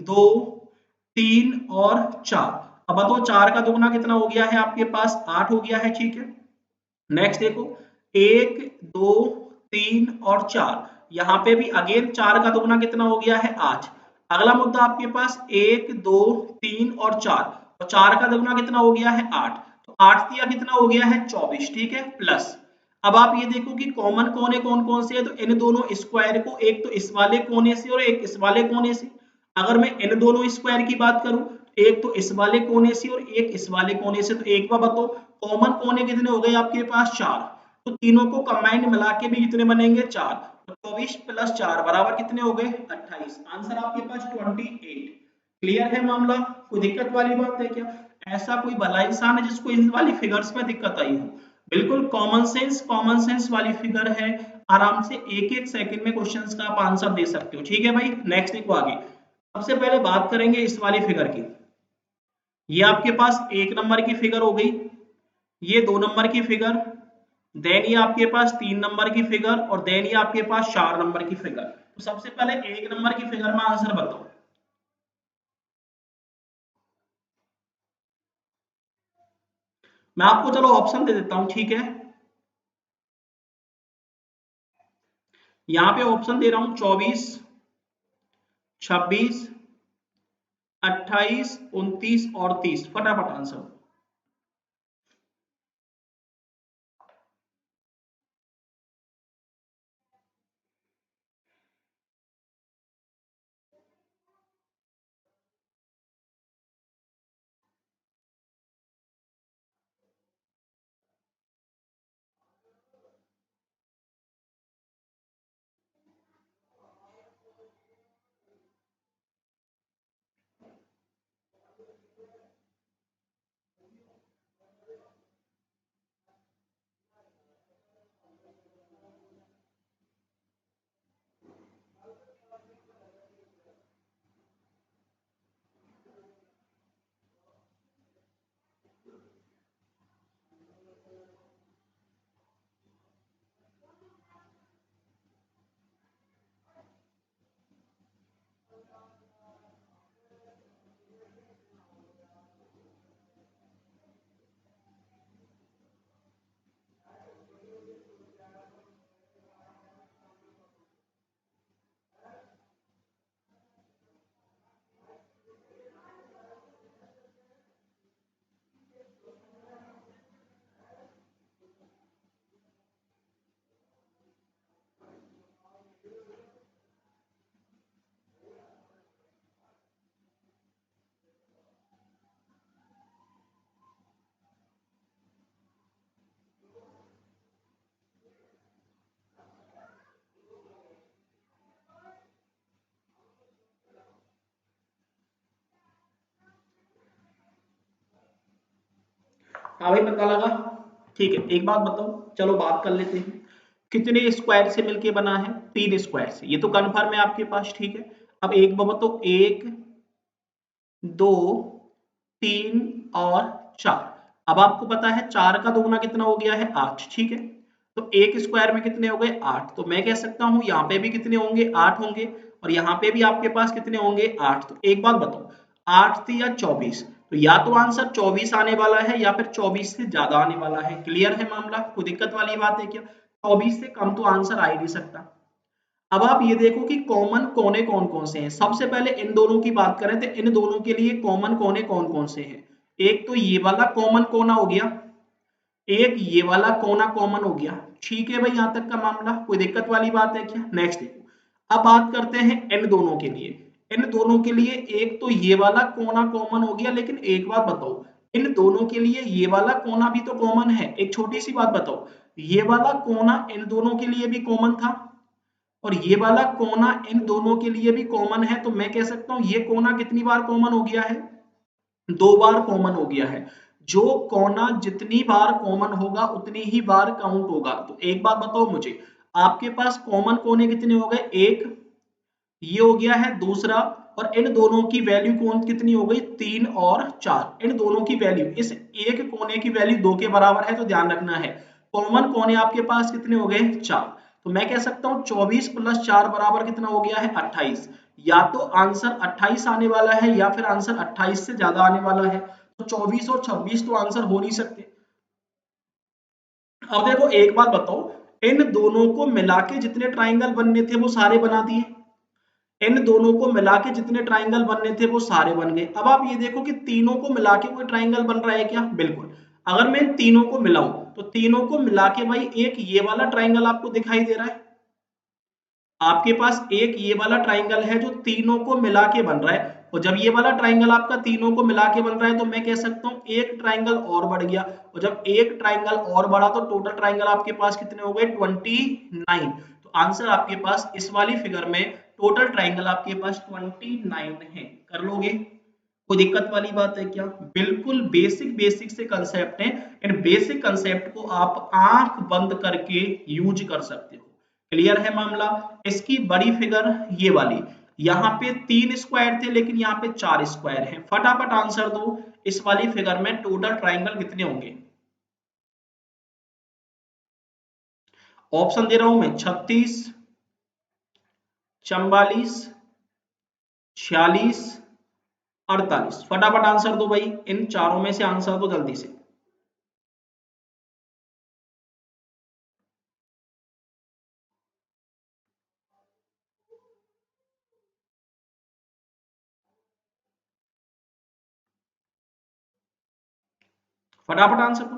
2 3 और 4। अब बताओ 4 का दोगुना कितना हो गया है आपके पास, 8 हो गया है। ठीक है, नेक्स्ट देखो 1 2 3 और 4, यहाँ पे भी अगेन 4 का दोगुना कितना हो गया है, 8। अगला मुद्दा आपके पास 1 2 3 और 4, और 4 का दोगुना कितना हो गया है, 8। तो 8 दिया कितना हो गया है, 24। ठीक है, प्लस अब आप ये देखो कि कॉमन कोने कौन कौन से है, तो इन दोनों स्क्वायर को एक तो इस वाले कोने से और एक इस वाले कोने से। अगर मैं इन दोनों स्क्वायर की बात करूं, एक तो इस वाले कोने से और एक इस वाले कोने से। तो एक बार बताओ कॉमन कोने कितने हो गए आपके पास, 4। तो तीनों को कंबाइंड मिला के भी कितने बनेंगे, 4। तो 24 प्लस 4 बराबर कितने हो गए, 28। आंसर आपके पास 28। क्लियर है मामला, कोई दिक्कत वाली बात है क्या? ऐसा कोई भला इंसान है जिसको इन वाली फिगर्स में दिक्कत आई हो? बिल्कुल कॉमन सेंस वाली फिगर है, आराम से एक एक सेकंड में क्वेश्चंस का आप आंसर दे सकते हो। ठीक है भाई, नेक्स्ट देखो आगे। सबसे पहले बात करेंगे इस वाली फिगर की। ये आपके पास एक नंबर की फिगर हो गई, ये 2 नंबर की फिगर, देन ये आपके पास 3 नंबर की फिगर, और देन ये आपके पास 4 नंबर की फिगर। तो सबसे पहले 1 नंबर की फिगर में आंसर बताओ। मैं आपको चलो ऑप्शन दे देता हूं, ठीक है। यहाँ पे ऑप्शन दे रहा हूं 24 26 28 29 और 30। फटाफट आंसर। हाँ भाई पता लगा। ठीक है, एक बात बताओ, चलो बात कर लेते हैं। कितने स्क्वायर से मिलके बना है? 3 स्क्वायर से, ये तो कन्फर्म है आपके पास। ठीक है, अब एक बात बताओ, 1 2 3 और 4। अब आपको पता है 4 का दोगुना कितना हो गया है? 8। ठीक है, तो एक स्क्वायर में कितने हो गए? 8। तो मैं कह सकता हूं यहाँ पे भी कितने होंगे? 8 होंगे, और यहाँ पे भी आपके पास कितने होंगे? 8। तो एक बात बताओ, 8 या 24? तो या तो आंसर 24 आने वाला है या फिर 24 से ज्यादा आने वाला है। क्लियर है मामला? कोई दिक्कत वाली बात है क्या? 24 से कम तो आंसर आ ही नहीं सकता। अब आप ये देखो कि कॉमन कोने कौन कौन से हैं। सबसे पहले इन दोनों की बात करें तो इन दोनों के लिए कॉमन कोने कौन कौन से हैं? एक तो ये वाला कॉमन कोना हो गया, एक ये वाला कोना कॉमन हो गया। ठीक है भाई, यहां तक का मामला कोई दिक्कत वाली बात है क्या? नेक्स्ट देखो, अब बात करते हैं इन दोनों के लिए। इन दोनों के लिए एक तो ये वाला कोना कॉमन हो गया, लेकिन एक बात बताओ, इन दोनों के लिए ये वाला कोना भी तो कॉमन है। एक छोटी सी बात बताओ, ये वाला कोना इन दोनों के लिए भी कॉमन था, और ये वाला कोना इन दोनों के लिए भी कॉमन है। तो मैं कह सकता हूं ये कोना कितनी बार कॉमन हो गया है? 2 बार कॉमन हो गया है। जो कोना जितनी बार कॉमन होगा उतनी ही बार काउंट होगा। तो एक बात बताओ मुझे, आपके पास कॉमन कोने कितने हो गए? एक, ये हो गया है दूसरा, और इन दोनों की वैल्यू कौन कितनी हो गई? 3 और 4। इन दोनों की वैल्यू, इस एक कोने की वैल्यू 2 के बराबर है, तो ध्यान रखना है कॉमन कोने आपके पास कितने हो गए? 4। तो मैं कह सकता हूं 24 प्लस 4 बराबर कितना हो गया है? 28। या तो आंसर 28 आने वाला है या फिर आंसर 28 से ज्यादा आने वाला है। तो 24 और 26 तो आंसर हो नहीं सकते। अब देखो एक बात बताओ, इन दोनों को मिला के जितने ट्राइंगल बनने थे वो सारे बना दिए। इन दोनों को मिला के जितने ट्राइंगल बनने थे वो सारे बन गए। अब आप ये देखो कि तीनों को मिला के कोई ट्राइंगल बन रहा है क्या? बिल्कुल। अगर मैं इन तीनों को मिलाऊं तो तीनों को मिला के भाई एक ये वाला ट्राइंगल आपको दिखाई दे रहा है। आपके पास एक ये वाला ट्राइंगल है जो तीनों को मिला के बन रहा है, और जब ये वाला ट्राइंगल आपका तीनों को मिला के बन रहा है तो मैं कह सकता हूं एक ट्राइंगल और बढ़ गया, और जब एक ट्राइंगल और बढ़ा तो टोटल ट्राइंगल आपके पास कितने हो गए? 29। तो आंसर आपके पास इस वाली फिगर में टोटल ट्राइंगल आपके पास 29 है। कर लोगे? कोई दिक्कत वाली बात है क्या? बिल्कुल बेसिक बेसिक से कंसेप्ट है। इन बेसिक कंसेप्ट को आप आंख बंद करके यूज कर सकते हो। क्लियर है मामला? इसकी बड़ी फिगर ये वाली, यहाँ पे 3 स्क्वायर थे लेकिन यहाँ पे 4 स्क्वायर हैं। फटाफट आंसर दो, इस वाली फिगर में टोटल ट्राइंगल कितने होंगे? ऑप्शन दे रहा हूं मैं, 36, 44, 46, 48। फटाफट आंसर दो भाई, इन चारों में से आंसर दो जल्दी से। फटाफट आंसर दो।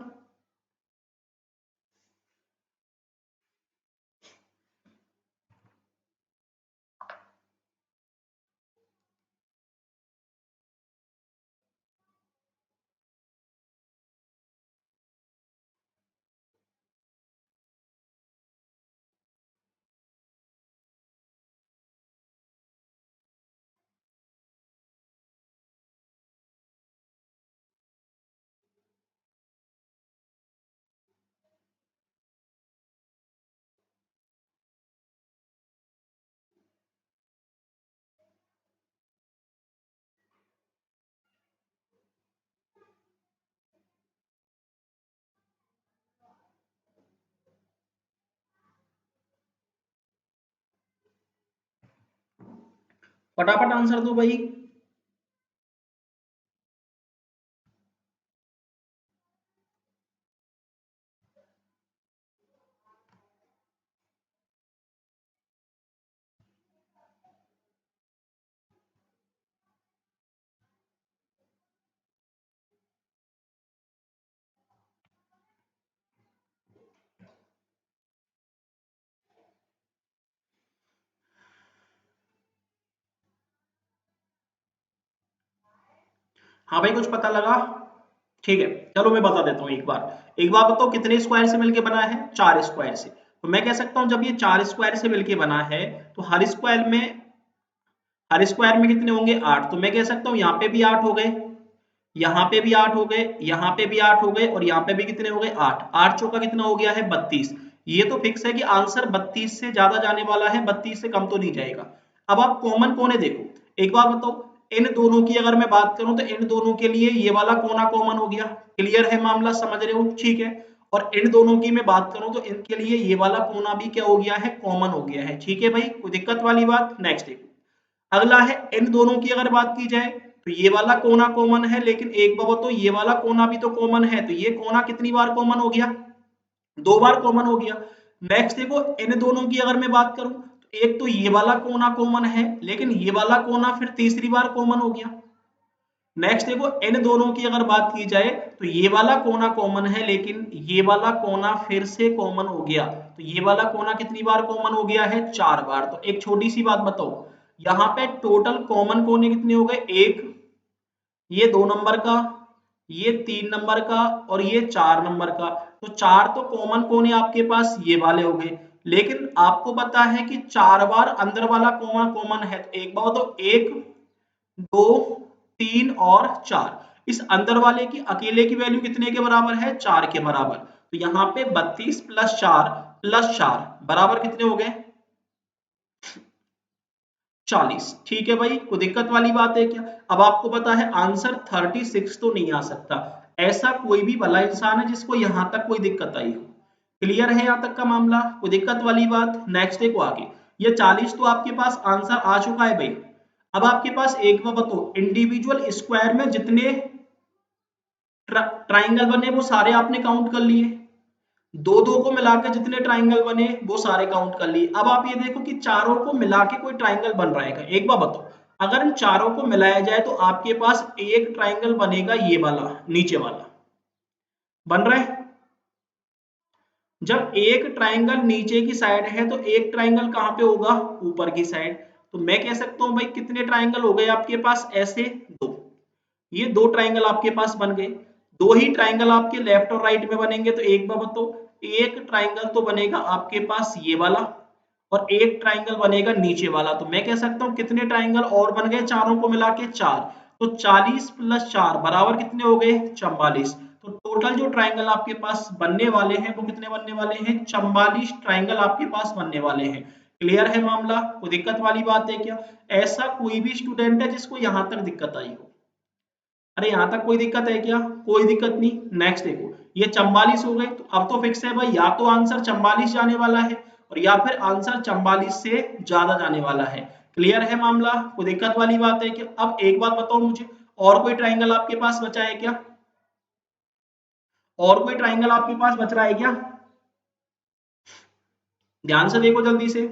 फटाफट आंसर दो भाई। हाँ भाई, कुछ पता लगा? ठीक है, चलो मैं बता देता हूँ एक बार। एक बार बताओ, कितने स्क्वायर से मिलके बना है? 4 स्क्वायर से। तो मैं कह सकता हूँ जब ये 4 स्क्वायर से मिलके बना है तो हर स्क्वायर में कितने होंगे? 8। तो मैं कह सकता हूँ यहाँ पे भी 8 हो गए, यहाँ पे भी 8 हो गए, यहाँ पे भी 8 हो गए, और यहाँ पे भी कितने हो गए 8। 8 चौका कितना हो गया है 32। ये तो फिक्स है कि आंसर 32 से ज्यादा जाने वाला है, 32 से कम तो नहीं जाएगा। अब आप कॉमन कोने देखो, एक बार बताओ, इन दोनों की अगर मैं बात करूं तो इन दोनों के लिए ये वाला कोना कॉमन हो गया। क्लियर है मामला, समझ रहे हो, ठीक है। और इन दोनों की मैं बात करूं तो इनके लिए ये वाला कोना भी क्या हो गया है, कॉमन हो गया है, ठीक है भाई, कोई दिक्कत वाली बात। नेक्स्ट देखो, अगला है इन दोनों की अगर बात की जाए तो ये वाला कोना कॉमन है, लेकिन एक बाबा तो ये वाला कोना भी तो कॉमन है, तो ये कोना कितनी बार कॉमन हो गया, 2 बार कॉमन हो गया। नेक्स्ट देखो, इन दोनों की अगर मैं बात करूं तो एक तो ये वाला कोना कॉमन है, लेकिन ये वाला कोना फिर तीसरी बार कॉमन हो गया। नेक्स्ट देखो, इन दोनों की अगर बात की जाए तो ये वाला कोना कॉमन है, लेकिन ये वाला कोना फिर से कॉमन हो गया, तो ये वाला कोना कितनी बार कॉमन हो गया है, 4 बार। तो एक छोटी सी बात बताओ, यहाँ पे टोटल कॉमन कोने कितने हो गए, एक, ये 2 नंबर का, ये 3 नंबर का, और ये 4 नंबर का। तो 4 तो कॉमन कोने आपके पास ये वाले हो गए, लेकिन आपको पता है कि 4 बार अंदर वाला कोना कॉमन है, तो एक बार तो 1, 2, 3 और 4, इस अंदर वाले की अकेले की वैल्यू कितने के बराबर है, 4 के बराबर। तो यहाँ पे 32 प्लस 4 बराबर कितने हो गए, 40। ठीक है भाई, कोई दिक्कत वाली बात है क्या। अब आपको पता है आंसर 36 तो नहीं आ सकता, ऐसा कोई भी भला इंसान है जिसको यहां तक कोई दिक्कत आई हो। क्लियर है यहाँ तक का मामला, कोई दिक्कत वाली बात। नेक्स्ट देखो आगे, ये 40 तो आपके पास आंसर आ चुका है भाई। अब आपके पास एक बार बताओ, इंडिविजुअल स्क्वायर में जितने ट्राइंगल बने वो सारे आपने काउंट कर लिए, दो दो को मिलाकर जितने ट्राइंगल बने वो सारे काउंट कर लिए। अब आप ये देखो कि चारों को मिला के कोई ट्राइंगल बन रहा है, एक बार बताओ, अगर इन चारों को मिलाया जाए तो आपके पास एक ट्राइंगल बनेगा, ये वाला नीचे वाला बन रहा है। जब एक ट्राइंगल नीचे की साइड है तो एक ट्राइंगल कहां पे होगा, ऊपर की साइड। तो मैं कह सकता हूं भाई कितने ट्राइंगल हो गए आपके पास, ऐसे दो, ये 2 ट्राइंगल आपके पास बन गए। दो ही ट्राइंगल आपके लेफ्ट और राइट में बनेंगे, तो एक बार बताओ, एक ट्राइंगल तो बनेगा आपके पास ये वाला, और एक ट्राइंगल बनेगा नीचे वाला। तो मैं कह सकता हूं कितने ट्राइंगल और बन गए चारों को मिला के, 4। तो 40 प्लस 4 बराबर कितने हो गए, 44। तो टोटल जो ट्राइंगल आपके पास बनने वाले हैं वो कितने बनने वाले हैं, 44 ट्राइंगल आपके पास बनने वाले हैं। क्लियर है मामला, कोई दिक्कत वाली बात है क्या। ऐसा कोई भी स्टूडेंट है जिसको यहां तक दिक्कत आई हो, अरे यहां तक कोई दिक्कत है क्या, कोई दिक्कत नहीं। नेक्स्ट देखो, ये 44 हो गए, तो अब तो फिक्स है भाई, या तो आंसर 44 जाने वाला है और या फिर आंसर 44 से ज्यादा जाने वाला है। क्लियर है मामला, कोई दिक्कत वाली बात है क्या। अब एक बात बताओ मुझे, और कोई ट्राइंगल आपके पास बचा है क्या, और कोई ट्राइंगल आपके पास बच रहा है क्या, ध्यान से देखो जल्दी से।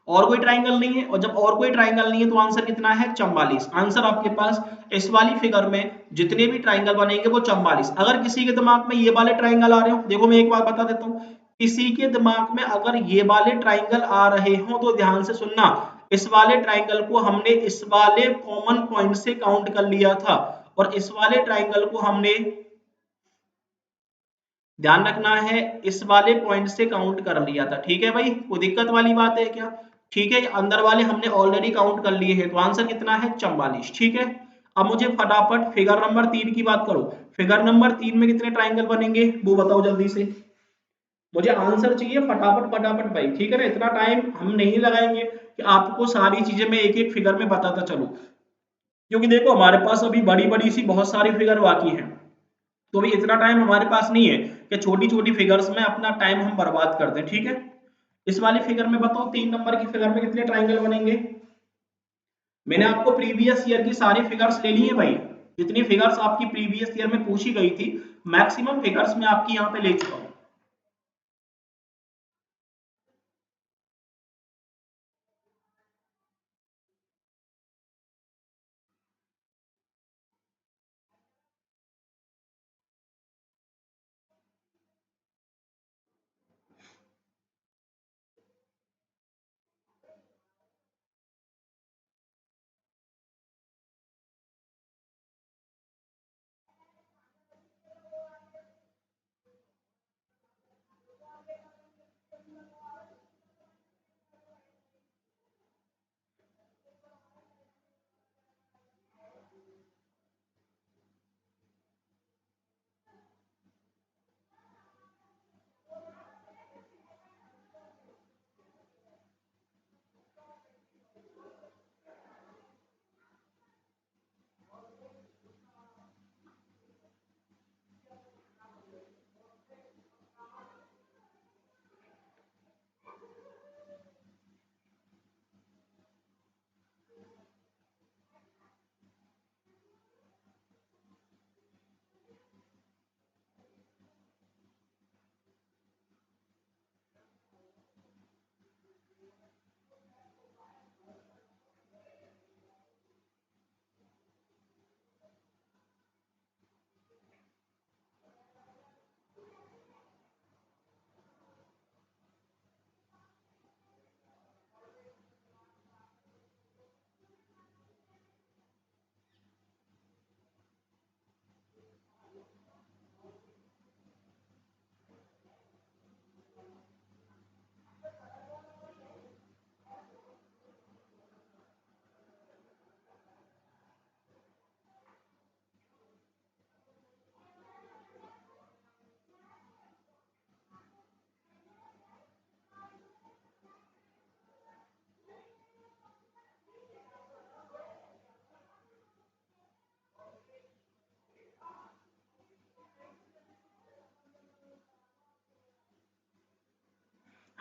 और कोई ट्राइंगल नहीं है, और जब और कोई ट्राइंगल नहीं है तो आंसर कितना है, 44। आंसर आपके पास इस वाली फिगर में जितने भी ट्राइंगल बनेंगे वो 44। अगर किसी के दिमाग में ये वाले ट्राइंगल आ रहे हो, देखो मैं एक बात बता देता हूँ, किसी के दिमाग में अगर ये वाले ट्राइंगल आ रहे हो तो ध्यान से सुनना, इस वाले ट्राइंगल को हमने इस वाले कॉमन पॉइंट से काउंट कर लिया था, और इस वाले ट्राइंगल को हमने, ध्यान रखना है, इस वाले पॉइंट से काउंट कर लिया था। ठीक है भाई, कोई दिक्कत वाली बात है क्या। ठीक है, अंदर वाले हमने ऑलरेडी काउंट कर लिए हैं, तो आंसर कितना है, 44। ठीक है, अब मुझे फटाफट फिगर नंबर 3 की बात करो। फिगर नंबर 3 में कितने ट्राइंगल बनेंगे वो बताओ जल्दी से, मुझे आंसर चाहिए फटाफट फटाफट भाई, ठीक है ना। इतना टाइम हम नहीं लगाएंगे कि आपको सारी चीजें मैं एक एक फिगर में बताता चलूं, क्योंकि देखो हमारे पास अभी बड़ी बड़ी सी बहुत सारी फिगर बाकी हैं, तो अभी इतना टाइम हमारे पास नहीं है कि छोटी छोटी फिगर्स में अपना टाइम हम बर्बाद कर दें। ठीक है, इस वाली फिगर में बताओ, 3 नंबर की फिगर में कितने ट्राइंगल बनेंगे। मैंने आपको प्रीवियस ईयर की सारी फिगर्स ले ली है भाई, जितनी फिगर्स आपकी प्रीवियस ईयर में पूछी गई थी मैक्सिमम फिगर्स मैं आपकी यहाँ पे ले चुका हूँ।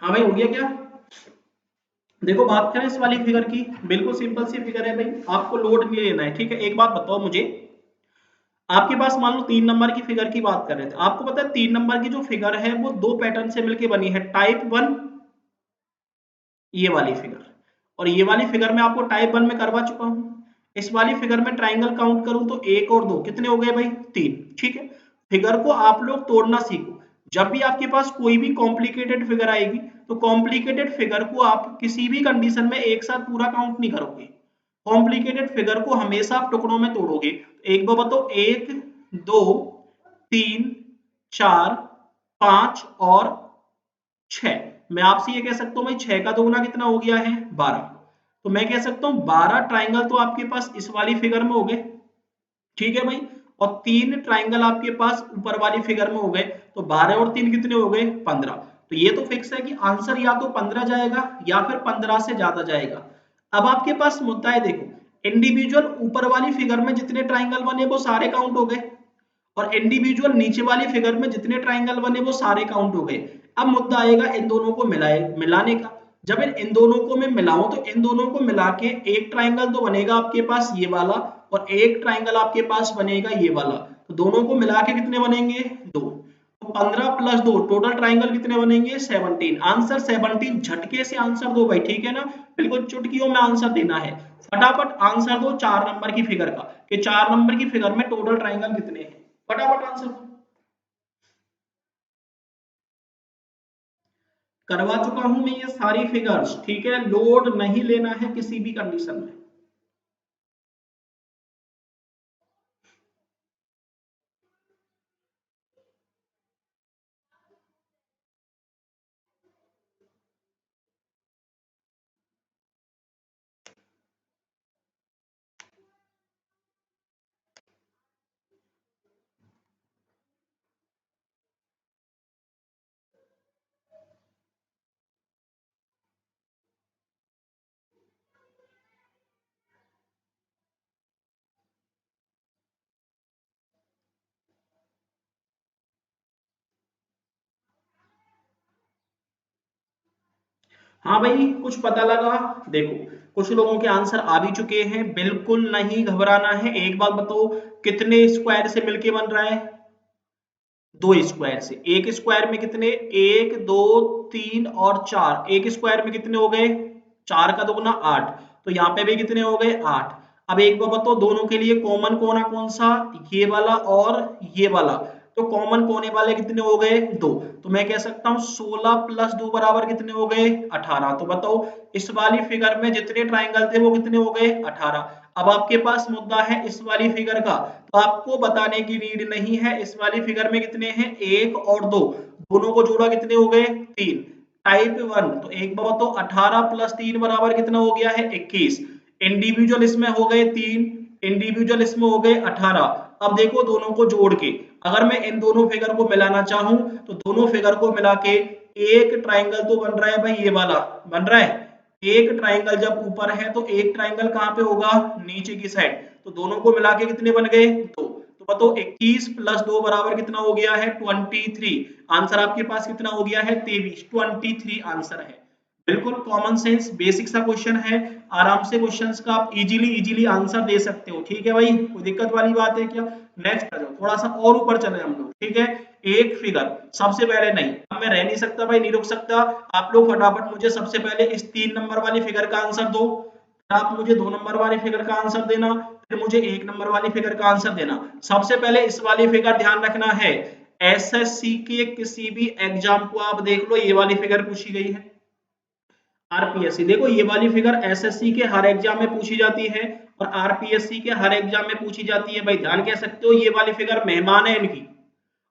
हाँ भाई, हो गया क्या? देखो बात करें इस वाली फिगर की, बिल्कुल सिंपल सी फिगर है भाई, आपको लोड नहीं लेना है, ठीक है। एक बात बताओ मुझे, आपके पास मान लो 3 नंबर की फिगर की बात कर रहे थे, आपको पता है 3 नंबर की जो फिगर है वो 2 पैटर्न से मिलकर बनी है, टाइप 1, ये वाली फिगर, और ये वाली फिगर में आपको टाइप 1 में करवा चुका हूं। इस वाली फिगर में ट्राइंगल काउंट करूं तो 1 और 2 कितने हो गए भाई? 3, ठीक है। फिगर को आप लोग तोड़ना सीखो। जब भी आपके पास कोई भी कॉम्प्लिकेटेड फिगर आएगी, तो कॉम्प्लिकेटेड फिगर को आप किसी भी कंडीशन में एक साथ पूरा काउंट नहीं करोगे, कॉम्प्लिकेटेड फिगर को हमेशा आप टुकड़ों में तोड़ोगे। एक बार बताओ, 1, 2, 3, 4, 5 और 6। मैं आपसे ये कह सकता हूँ भाई 6 का दोगुना कितना हो गया है? 12। तो मैं कह सकता हूँ 12 ट्राइंगल तो आपके पास इस वाली फिगर में हो गए, ठीक है भाई। और 3 ट्राइंगल आपके पास ऊपर वाली फिगर में हो गए, तो 12 और 3 कितने हो गए? 15। तो ये तो फिक्स है कि आंसर या तो 15 जाएगा या फिर 15 से ज्यादा जाएगा। अब आपके पास मुद्दा है, देखो इंडिविजुअल ऊपर वाली फिगर में जितने ट्राइंगल बने वो सारे काउंट हो गए, और इंडिविजुअल नीचे वाली फिगर में जितने ट्राइंगल बने वो सारे काउंट हो गए। अब मुद्दा आएगा इन दोनों को मिलाने का। जब इन दोनों को मैं मिलाऊं तो इन दोनों को मिला के एक ट्राइंगल तो बनेगा आपके पास ये वाला, और एक ट्राइंगल आपके पास बनेगा ये वाला। तो दोनों को मिला के कितने बनेंगे? 2। तो 15 + 2 टोटल ट्राइंगल कितने बनेंगे? 17। आंसर 17, झटके से आंसर दो भाई, ठीक है ना, बिल्कुल चुटकियों में आंसर देना है। फटाफट आंसर दो 4 नंबर की फिगर का, कि 4 नंबर की फिगर में टोटल ट्राइंगल कितने हैं, फटाफट आंसर करवा चुका हूं मैं ये सारी फिगर्स, ठीक है, लोड नहीं लेना है किसी भी कंडीशन में। हाँ भाई, कुछ पता लगा? देखो कुछ लोगों के आंसर आ भी चुके हैं, बिल्कुल नहीं घबराना है। एक बात बताओ, कितने स्क्वायर से मिलके बन रहा है? 2 स्क्वायर से। एक स्क्वायर में कितने? 1, 2, 3 और 4। एक स्क्वायर में कितने हो गए? 4 का 2 × 8। तो यहाँ पे भी कितने हो गए? 8। अब एक बार बताओ, दोनों के लिए कॉमन कोना कौन सा? ये वाला और ये वाला। तो कॉमन कोने वाले कितने हो गए? 2। तो मैं कह सकता हूँ 16 + 2 बराबर कितने हो गए? 18। तो बताओ इस वाली फिगर में जितने ट्राइंगल थे वो कितने हो गए? 18। अब आपके पास मुद्दा है इस वाली फिगर का, तो आपको बताने की नीड नहीं है इस वाली फिगर में कितने हैं, 1 और 2, दोनों को जोड़ा कितने हो गए? 3। टाइप 1, तो एक बार तो 18 + 3 बराबर कितना हो गया है? 21। इंडिविजुअल इसमें हो गए 3, इंडिविजुअल इसमें हो गए 18। अब देखो दोनों को जोड़ के, अगर मैं इन दोनों फिगर को मिलाना चाहूं तो दोनों फिगर को मिला के एक ट्राइंगल तो बन रहा है भाई, ये वाला बन रहा है। एक ट्राइंगल जब ऊपर है तो एक ट्राइंगल कहां पे होगा? नीचे की साइड। तो दोनों को मिला के कितने बन गए? 2। तो बताओ 21 + 2 बराबर कितना हो गया है? 23। आंसर आपके पास कितना हो गया है? 23। 23 आंसर है। बिल्कुल कॉमन सेंस बेसिक सा क्वेश्चन है, आराम से क्वेश्चंस का आप इजीली इजीली आंसर दे सकते हो, ठीक है भाई, कोई दिक्कत वाली बात है क्या? नेक्स्ट आ जाओ, थोड़ा सा और ऊपर चले हम लोग, ठीक है। एक फिगर सबसे पहले, नहीं अब मैं रह नहीं सकता भाई, नहीं रुक सकता। आप लोग फटाफट मुझे सबसे पहले इस 3 नंबर वाली फिगर का आंसर दो, फिर आप मुझे 2 नंबर वाली फिगर का आंसर देना, फिर मुझे 1 नंबर वाली फिगर का आंसर देना। सबसे पहले इस वाली फिगर ध्यान रखना है, एसएससी के किसी भी एग्जाम को आप देख लो, ये वाली फिगर पूछी गई है। आरपीएससी, देखो ये वाली फिगर एसएससी के हर एग्जाम में पूछी जाती है और आरपीएससी के हर एग्जाम में पूछी जाती है भाई, ध्यान कह सकते हो, ये वाली फिगर मेहमान है इनकी।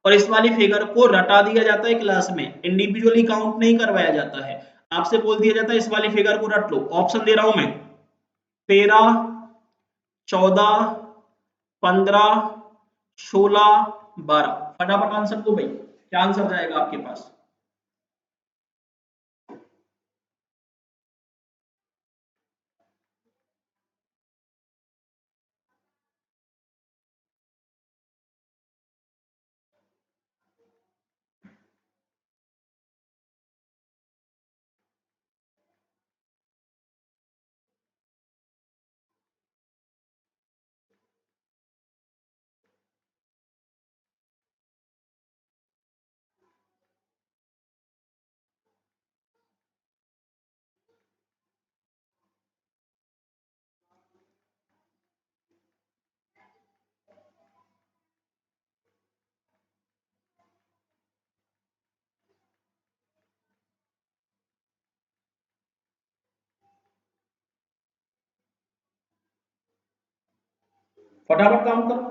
और इस वाली फिगर को रटा दिया जाता है क्लास में, इंडिविजुअली काउंट नहीं करवाया जाता है। आपसे बोल दिया जाता है इस वाली फिगर को रट लो। ऑप्शन दे रहा हूं मैं, 13, 14, 15, 16, 12। फटाफट आंसर दो भाई, क्या आंसर जाएगा आपके पास? फटाफट काउंट करो।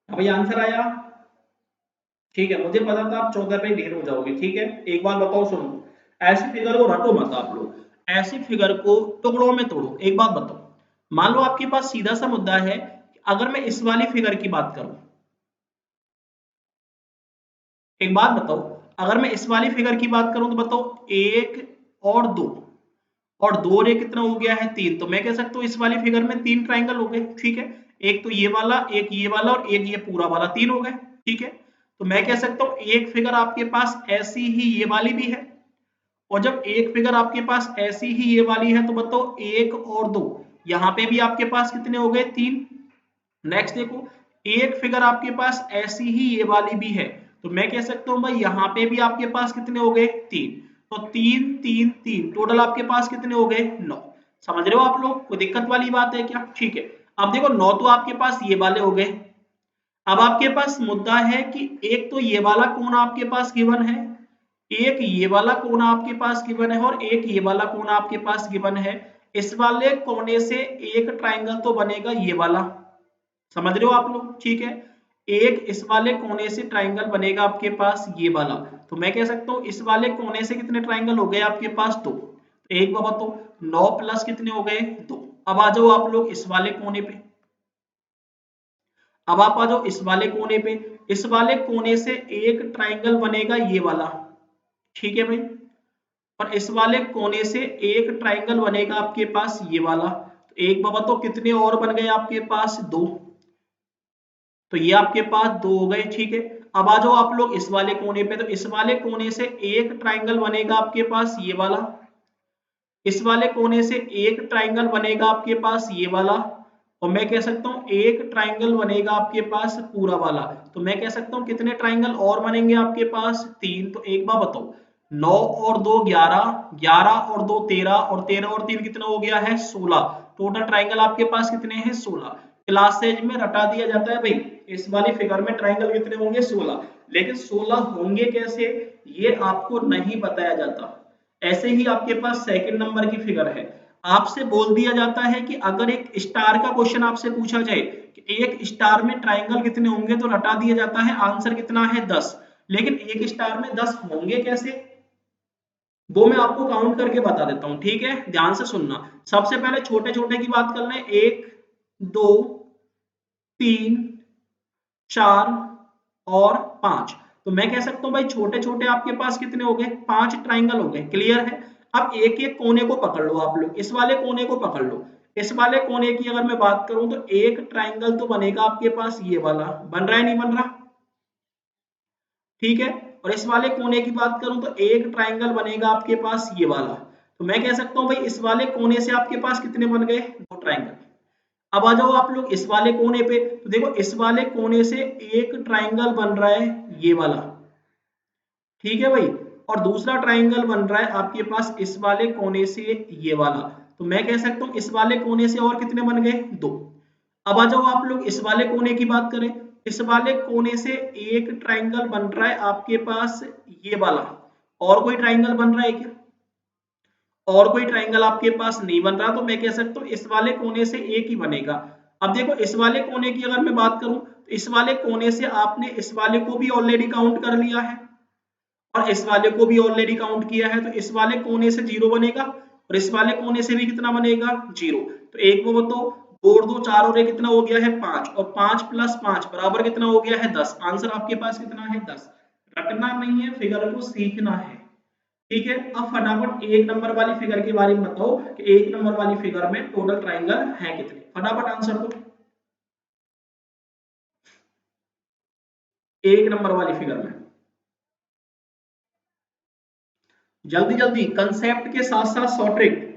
अभी आंसर आया? ठीक है, मुझे पता था आप 14 पे ढेर हो जाओगे। ठीक है, एक बात बताओ, सुनो, ऐसी फिगर को रटो मत आप लोग, ऐसी फिगर को टुकड़ों में तोड़ो। एक बात बताओ, मान लो आपके पास सीधा सा मुद्दा है, अगर मैं इस वाली फिगर की बात करूं, एक बात बताओ, अगर मैं इस वाली फिगर की बात करूं तो बताओ, एक और दो, और दो रे कितना हो गया है, तीन। तो मैं कह सकता हूँ इस वाली फिगर में तीन ट्राइंगल हो गए। ठीक है, एक तो ये वाला, एक ये वाला, और एक ये पूरा वाला, तीन हो गए। ठीक है, तो मैं कह सकता हूँ एक फिगर आपके पास ऐसी ही ये वाली भी है, और जब एक फिगर आपके पास ऐसी ही ये वाली है तो बताओ एक और दो, यहाँ पे भी आपके पास कितने हो गए, तीन। नेक्स्ट देखो, एक फिगर आपके पास ऐसी ही ये वाली भी है, तो मैं कह सकता हूं भाई यहाँ पे भी आपके पास कितने हो गए, तीन। तो तीन तीन तीन, टोटल आपके पास कितने हो गए, नौ। समझ रहे हो आप लोग, कोई दिक्कत वाली बात है क्या? ठीक है, अब देखो नौ तो आपके पास ये वाले हो गए। अब आपके पास मुद्दा है कि एक तो ये वाला कोण आपके पास गिवन है, एक ये वाला कोण आपके पास गिवन है, और एक ये वाला कोण आपके पास गिवन है। इस वाले कोने से एक ट्राइंगल तो बनेगा ये वाला, समझ रहे हो आप लोग? ठीक है, एक इस वाले कोने से ट्राइंगल बनेगा आपके पास ये वाला, तो मैं कह सकता हूँ इस वाले कोने से कितने ट्राइंगल हो गए आपके पास, दो। तो एक बाबा तो 9 प्लस कितने हो गए, दो। अब आ जाओ आप लोग इस वाले कोने पे, अब आप आ जाओ इस वाले कोने पे, इस वाले कोने से एक ट्राइंगल बनेगा ये वाला। ठीक है भाई, और इस वाले कोने से एक ट्राइंगल बनेगा आपके पास ये वाला। तो एक बाबा तो कितने और बन गए आपके पास, दो। तो ये आपके पास दो हो गए। ठीक है, अब आ जाओ आप लोग इस वाले कोने पे, तो इस वाले कोने से एक ट्राइंगल बनेगा आपके पास ये वाला, इस वाले कोने से एक ट्राइंगल बनेगा आपके पास ये वाला, और मैं कह सकता हूँ एक ट्राइंगल बनेगा आपके पास पूरा वाला। तो मैं कह सकता हूँ कितने ट्राइंगल और बनेंगे आपके पास, तीन। तो एक बार बताओ, 9 और 2 11, 11 और 2 13, और 13 और 3 कितना हो गया है, 16। टोटल ट्राइंगल आपके पास कितने हैं, 16। क्लासेज में रटा दिया जाता है भाई, इस वाली फिगर में ट्राइंगल कितने होंगे, 16। लेकिन 16 होंगे कैसे, ये आपको नहीं बताया जाता। ऐसे ही आपके पास सेकंड नंबर की फिगर है, आपसे बोल दिया जाता है कि अगर एक स्टार का क्वेश्चन आपसे पूछा जाए कि एक स्टार में ट्राइंगल कितने होंगे, तो रटा दिया जाता है आंसर कितना है, 10। लेकिन एक स्टार में 10 होंगे कैसे, वो मैं आपको काउंट करके बता देता हूं। ठीक है, ध्यान से सुनना। सबसे पहले छोटे छोटे की बात कर लें, एक, दो, तीन, चार और पांच। तो मैं कह सकता हूं भाई छोटे छोटे आपके पास कितने हो गए, पांच ट्राइंगल हो गए। क्लियर है? अब एक एक कोने को पकड़ लो आप लोग, इस वाले कोने को पकड़ लो। इस वाले कोने की अगर मैं बात करूं तो एक ट्राइंगल तो बनेगा आपके पास ये वाला, बन रहा है नहीं बन रहा? ठीक है, और इस वाले कोने की बात करूं तो एक ट्राइंगल बनेगा आपके पास ये वाला। तो मैं कह सकता हूं भाई इस वाले कोने से आपके पास कितने बन गए, दो ट्राइंगल। अब आ जाओ आप लोग इस वाले कोने पे, तो देखो इस वाले कोने से एक ट्राइंगल बन रहा है ये वाला। ठीक है भाई, और दूसरा ट्राइंगल बन रहा है आपके पास इस वाले कोने से ये वाला। तो मैं कह सकता हूं इस वाले कोने से और कितने बन गए, दो। अब आ जाओ आप लोग इस वाले कोने की बात करें, इस वाले कोने से एक ट्राइंगल बन रहा है आपके पास ये वाला। और कोई ट्राइंगल बन रहा है क्या? और कोई ट्राइंगल आपके पास नहीं बन रहा, तो मैं कह सकता हूँ इस वाले कोने से एक ही बनेगा। अब देखो इस वाले कोने की अगर मैं बात करूं तो इस वाले कोने से आपने इस वाले को भी ऑलरेडी काउंट कर लिया है, और इस वाले को भी ऑलरेडी काउंट किया है, तो इस वाले कोने से जीरो बनेगा, और इस वाले कोने से भी कितना बनेगा, जीरो। तो एक वो तो और दो चार और एक कितना हो गया है, पांच, और पांच प्लस पांच बराबर कितना हो गया है, 10। आंसर आपके पास कितना है, 10। रटना नहीं है, फिगर को सीखना है। ठीक है, अब फटाफट एक नंबर वाली फिगर के बारे में बताओ कि एक नंबर वाली फिगर में टोटल ट्राइंगल है कितने, फटाफट आंसर दो एक नंबर वाली फिगर में, जल्दी जल्दी कंसेप्ट के साथ साथ शॉर्ट ट्रिक।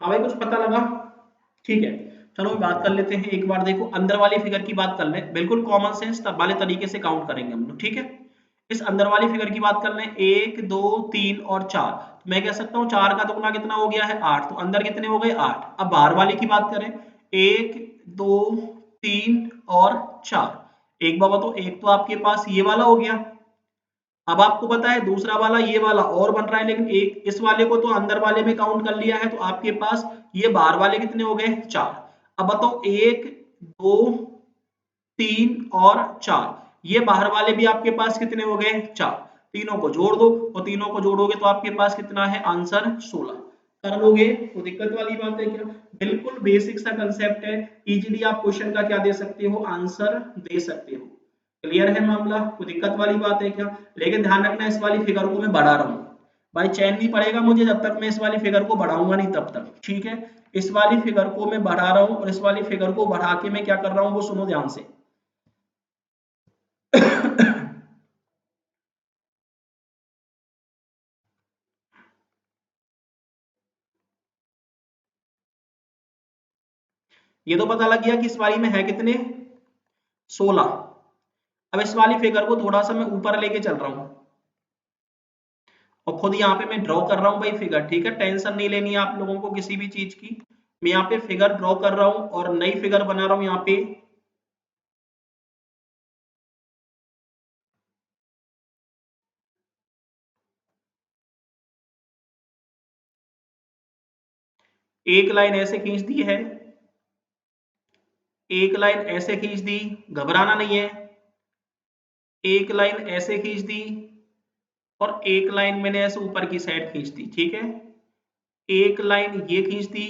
हाँ भाई, कुछ पता लगा? ठीक है, चलो बात कर लेते हैं एक बार। देखो अंदर वाली फिगर की बात कर लें, बिल्कुल कॉमन सेंस वाले तरीके से काउंट करेंगे हम लोग, ठीक है। इस अंदर वाली फिगर की बात कर लें, एक दो तीन और चार, तो मैं कह सकता हूँ चार का दुगना कितना हो गया है, आठ, तो अंदर कितने हो गए, आठ। अब बाहर वाली की बात करें, एक दो तीन और चार, एक बाबा तो एक तो आपके पास ये वाला हो गया। अब आपको पता है दूसरा वाला ये वाला और बन रहा है, लेकिन एक इस वाले को तो अंदर वाले में काउंट कर लिया है, तो आपके पास ये बाहर वाले कितने हो गए, चार। अब बताओ एक दो तीन और चार, ये बाहर वाले भी आपके पास कितने हो गए, चार। तीनों को जोड़ दो, और तीनों को जोड़ोगे तो आपके पास कितना है आंसर, 16। कर लोगे तो दिक्कत वाली बात है क्या? बिल्कुल बेसिक सा कंसेप्ट है, इजीली आप क्वेश्चन का क्या दे सकते हो, आंसर दे सकते हो। क्लियर है मामला? कोई दिक्कत वाली बात है क्या? लेकिन ध्यान रखना, इस वाली फिगर को मैं बढ़ा रहा हूँ भाई, चैन नहीं पड़ेगा मुझे जब तक मैं इस वाली फिगर को बढ़ाऊंगा नहीं तब तक, ठीक है। इस वाली फिगर को मैं बढ़ा रहा हूँ, और इस वाली फिगर को बढ़ा के मैं क्या कर रहा हूँ वो सुनो ध्यान से। ये तो पता लग गया कि इस वाली में है कितने, 16। अब इस वाली फिगर को थोड़ा सा मैं ऊपर लेके चल रहा हूँ, और खुद यहाँ पे मैं ड्रॉ कर रहा हूँ भाई फिगर, ठीक है। टेंशन नहीं लेनी है आप लोगों को किसी भी चीज की। मैं यहाँ पे फिगर ड्रॉ कर रहा हूँ और नई फिगर बना रहा हूँ यहाँ पे। एक लाइन ऐसे खींच दी है, एक लाइन ऐसे खींच दी, घबराना नहीं है। एक लाइन ऐसे खींच दी, और एक लाइन मैंने ऐसे ऊपर की साइड खींच दी, ठीक है। एक लाइन ये खींच दी,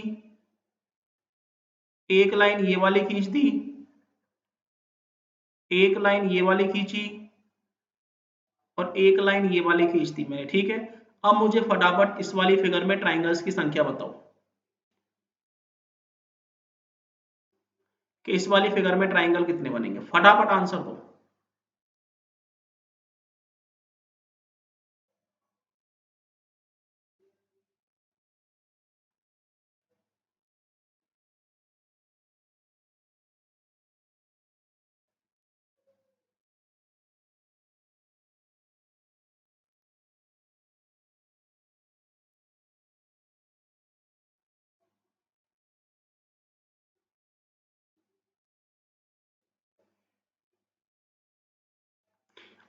एक लाइन ये वाली खींच दी, एक लाइन ये वाली खींची, और एक लाइन ये वाली खींच दी मैंने, ठीक है। अब मुझे फटाफट इस वाली फिगर में ट्राइंगल्स की संख्या बताओ कि इस वाली फिगर में ट्राइंगल कितने बनेंगे, फटाफट आंसर दो।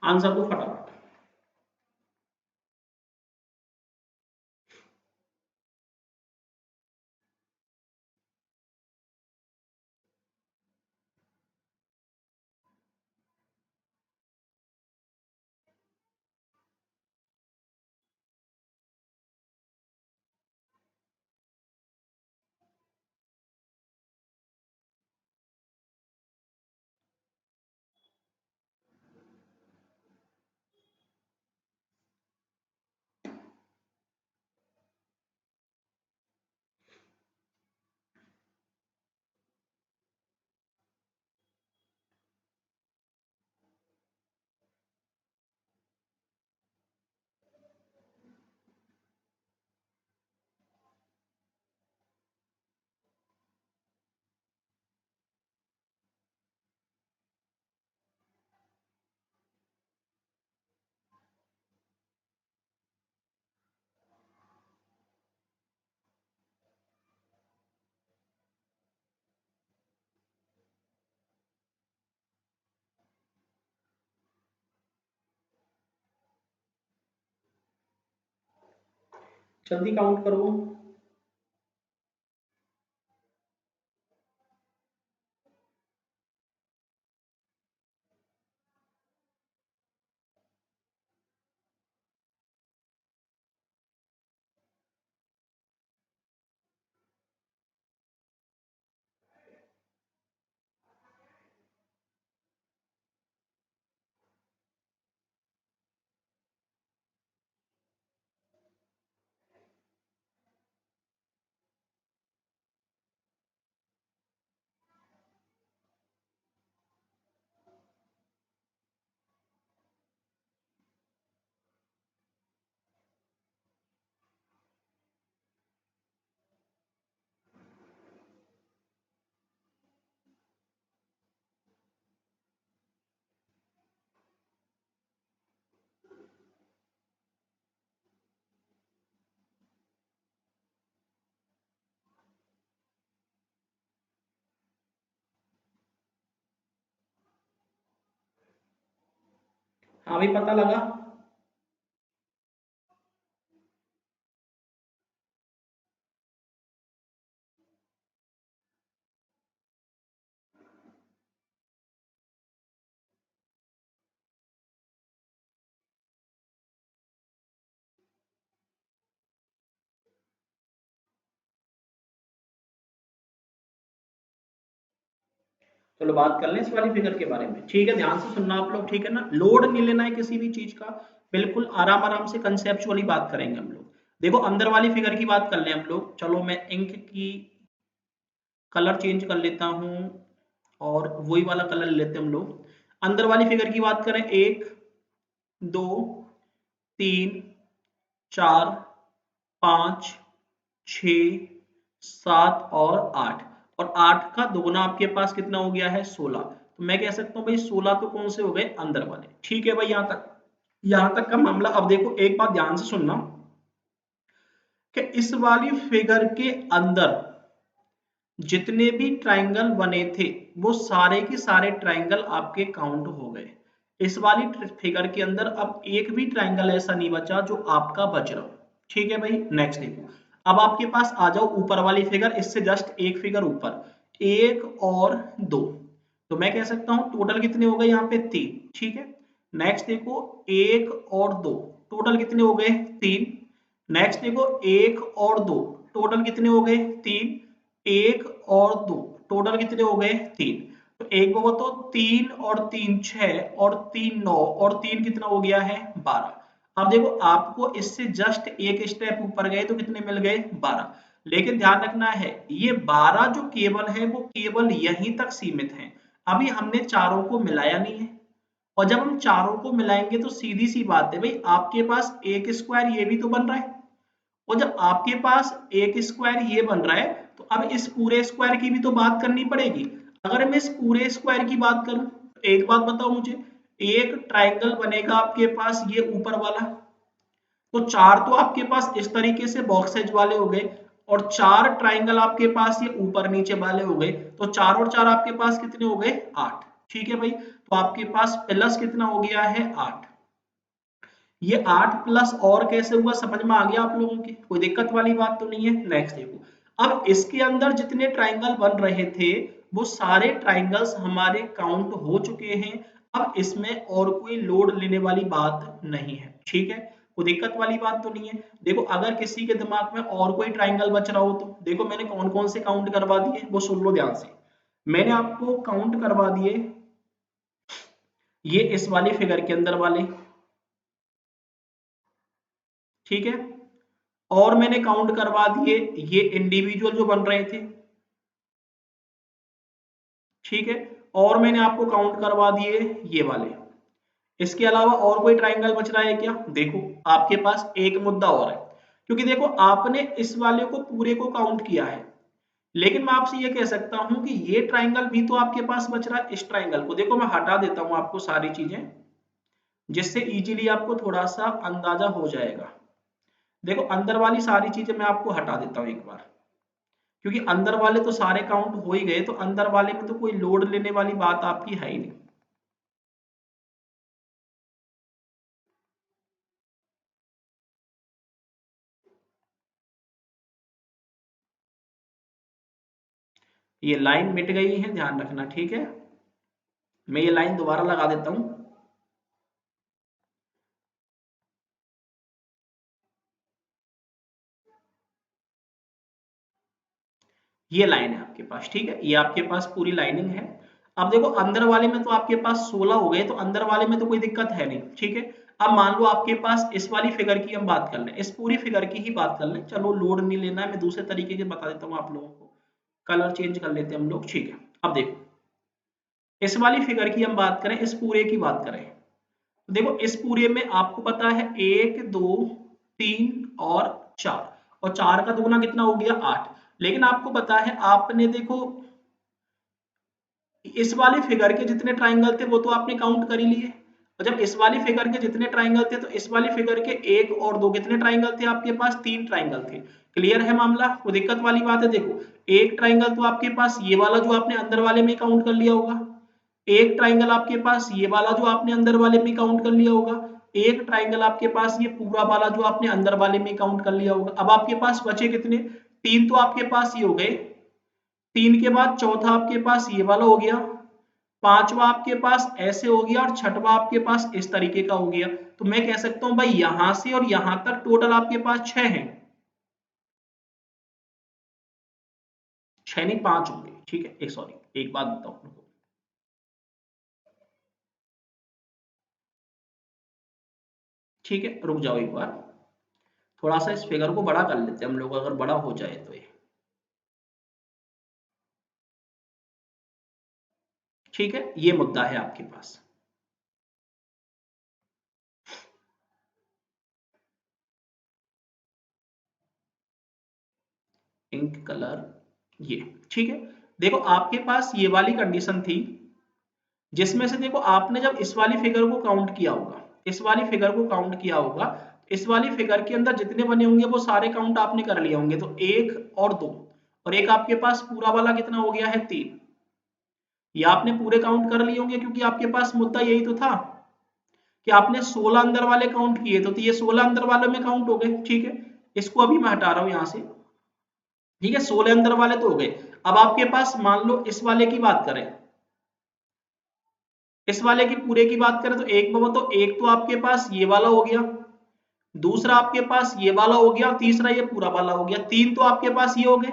आंसर को फटाफट। जल्दी काउंट करो। हाँ भी पता लगा। चलो बात कर लें इस वाली फिगर के बारे में। ठीक है, ध्यान से सुनना आप लोग, ठीक है ना, लोड नहीं लेना है किसी भी चीज का, बिल्कुल आराम आराम से कंसेप्चुअली बात करेंगे हम लोग। देखो अंदर वाली फिगर की बात कर लें हम लोग। चलो मैं इंक की कलर चेंज कर लेता हूं और वही वाला कलर ले लेते हैं हम लोग। अंदर वाली फिगर की बात करें, 1 2 3 4 5 6 7 और 8, और 8 का दोगुना आपके पास कितना हो गया है, 16। तो मैं कह सकता हूं भाई 16 तो कौन से हो गए, अंदर वाले। ठीक है भाई, यहां तक का मामला। अब देखो एक बात ध्यान से सुनना कि इस वाली फिगर के अंदर जितने भी ट्रायंगल बने थे वो सारे के सारे ट्रायंगल आपके काउंट हो गए। इस वाली फिगर के अंदर अब एक भी ट्रायंगल ऐसा नहीं बचा जो आपका बच रहा हो। ठीक है भाई, नेक्स्ट देखो। अब आपके पास आ जाओ ऊपर वाली फिगर, इससे जस्ट एक फिगर ऊपर, 1 और 2। तो मैं कह सकता हूं टोटल कितने हो गए यहाँ पे, 3। ठीक है, नेक्स्ट देखो 1 और 2, टोटल कितने हो गए, 3। नेक्स्ट देखो 1 और 2, टोटल कितने हो गए, 3। 1 और 2, टोटल कितने हो गए, 3। तो एक बार तो 3 और 3 6 और 3 9 और 3 कितना हो गया है, 12। अब देखो आपको इससे जस्ट एक स्टेप ऊपर गए तो कितने मिल गए, 12। लेकिन ध्यान रखना है ये 12 जो केवल है वो केवल यहीं तक सीमित है, अभी हमने चारों को मिलाया नहीं है। और जब हम चारों को मिलाएंगे तो सीधी सी बात है भाई, आपके पास एक स्क्वायर ये भी तो बन रहा है, और जब आपके पास एक स्क्वायर ये बन रहा है तो अब इस पूरे स्क्वायर की भी तो बात करनी पड़ेगी। अगर मैं इस पूरे स्क्वायर की बात करूं तो एक बात बताओ मुझे, एक ट्रायंगल बनेगा आपके पास ये ऊपर वाला, तो चार तो आपके पास इस तरीके से बॉक्सेज वाले हो गए, और चार ट्राइंगल आपके पास ये ऊपर नीचे वाले हो गए, तो चार और चार आपके पास कितने हो गए, 8। ठीक है भाई, तो आपके पास प्लस कितना हो गया है 8। ये 8 प्लस और कैसे हुआ समझ में आ गया आप लोगों के, कोई दिक्कत वाली बात तो नहीं है। नेक्स्ट देखो, अब इसके अंदर जितने ट्राइंगल बन रहे थे वो सारे ट्राइंगल्स हमारे काउंट हो चुके हैं। अब इसमें और कोई लोड लेने वाली बात नहीं है, ठीक है, कोई दिक्कत वाली बात तो नहीं है। देखो अगर किसी के दिमाग में और कोई ट्राइंगल बच रहा हो तो देखो मैंने कौन कौन से काउंट करवा दिए वो सुन लो ध्यान से। मैंने आपको काउंट करवा दिए ये इस वाली फिगर के अंदर वाले, ठीक है, और मैंने काउंट करवा दिए ये इंडिविजुअल जो बन रहे थे, ठीक है, और मैंने आपको काउंट करवा दिए ये वाले। इसके अलावा और कोई ट्राइंगल बच रहा है क्या? देखो आपके पास एक मुद्दा और है, क्योंकि देखो आपने इस वाले को पूरे को काउंट किया है, लेकिन मैं आपसे ये कह सकता हूं कि ये ट्राइंगल भी तो आपके पास बच रहा है। इस ट्राइंगल को देखो मैं हटा देता हूं आपको सारी चीजें, जिससे इजीली आपको थोड़ा सा अंदाजा हो जाएगा। देखो अंदर वाली सारी चीजें मैं आपको हटा देता हूं एक बार, क्योंकि अंदर वाले तो सारे काउंट हो ही गए, तो अंदर वाले में तो कोई लोड लेने वाली बात आपकी है ही नहीं। ये लाइन मिट गई है, ध्यान रखना, ठीक है। मैं ये लाइन दोबारा लगा देता हूं। ये लाइन है आपके पास, ठीक है, ये आपके पास पूरी लाइनिंग है। अब देखो अंदर वाले में तो आपके पास 16 हो गए, तो अंदर वाले में तो कोई दिक्कत है नहीं, ठीक है। अब मान लो आपके पास इस वाली फिगर की हम बात कर लें, इस पूरी फिगर की ही बात कर लें, चलो लोड नहीं लेना है, मैं दूसरे तरीके से बता देता हूँ आप लोगों को, कलर चेंज कर लेते हैं हम लोग, ठीक है। अब देखो इस वाली फिगर की हम बात करें, इस पूरे की बात करें, तो देखो इस पूरे में आपको पता है 1 2 3 और 4, और 4 का दुगना कितना हो गया 8। लेकिन आपको पता है आपने देखो इस वाली फिगर के जितने ट्राइंगल थे वो तो आपने काउंट कर ही लिए, और जब इस वाली फिगर के जितने ट्राइंगल थे तो इस वाली फिगर के 1 और 2 कितने ट्राइंगल थे आपके पास? 3 ट्राइंगल थे। क्लियर है मामला, कोई दिक्कत वाली बात है? देखो एक ट्राइंगल तो आपके पास ये वाला जो आपने अंदर वाले में काउंट कर लिया होगा, एक ट्राइंगल आपके पास ये वाला जो आपने अंदर वाले में काउंट कर लिया होगा, एक ट्राइंगल आपके पास ये पूरा वाला जो आपने अंदर वाले में काउंट कर लिया होगा। अब आपके पास बचे कितने? 3 तो आपके पास ये हो गए, 3 के बाद चौथा आपके पास ये वाला हो गया, पांचवा आपके पास ऐसे हो गया, और छठवा आपके पास इस तरीके का हो गया। तो मैं कह सकता हूं भाई यहां से और यहां तक टोटल आपके पास 6 है, 6 नहीं 5 होंगे, ठीक है। एक सॉरी एक बात बताओ आपको, ठीक है, रुक जाओ एक बार, थोड़ा सा इस फिगर को बड़ा कर लेते हैं हम लोग, अगर बड़ा हो जाए तो ये, ठीक है, ये मुद्दा है आपके पास। इंक कलर ये, ठीक है। देखो आपके पास ये वाली कंडीशन थी, जिसमें से देखो आपने जब इस वाली फिगर को काउंट किया होगा, इस वाली फिगर को काउंट किया होगा, इस वाली फिगर के अंदर जितने बने होंगे वो सारे काउंट आपने कर लिए होंगे, तो 1 और 2 और एक आपके पास पूरा वाला कितना हो गया है 3, ये आपने पूरे काउंट कर लिए होंगे, क्योंकि आपके पास मुद्दा यही तो था कि आपने 16 अंदर वाले काउंट किए, तो ये 16 अंदर वालों में काउंट हो गए, ठीक है। इसको अभी मैं हटा रहा हूं यहां से, ठीक है, 16 अंदर वाले तो हो गए। अब आपके पास मान लो इस वाले की बात करें, इस वाले की पूरे की बात करें, तो एक बाबा तो एक तो आपके पास ये वाला हो गया, दूसरा आपके पास ये वाला हो गया, तीसरा ये पूरा वाला हो गया, 3 तो आपके पास ये हो गए,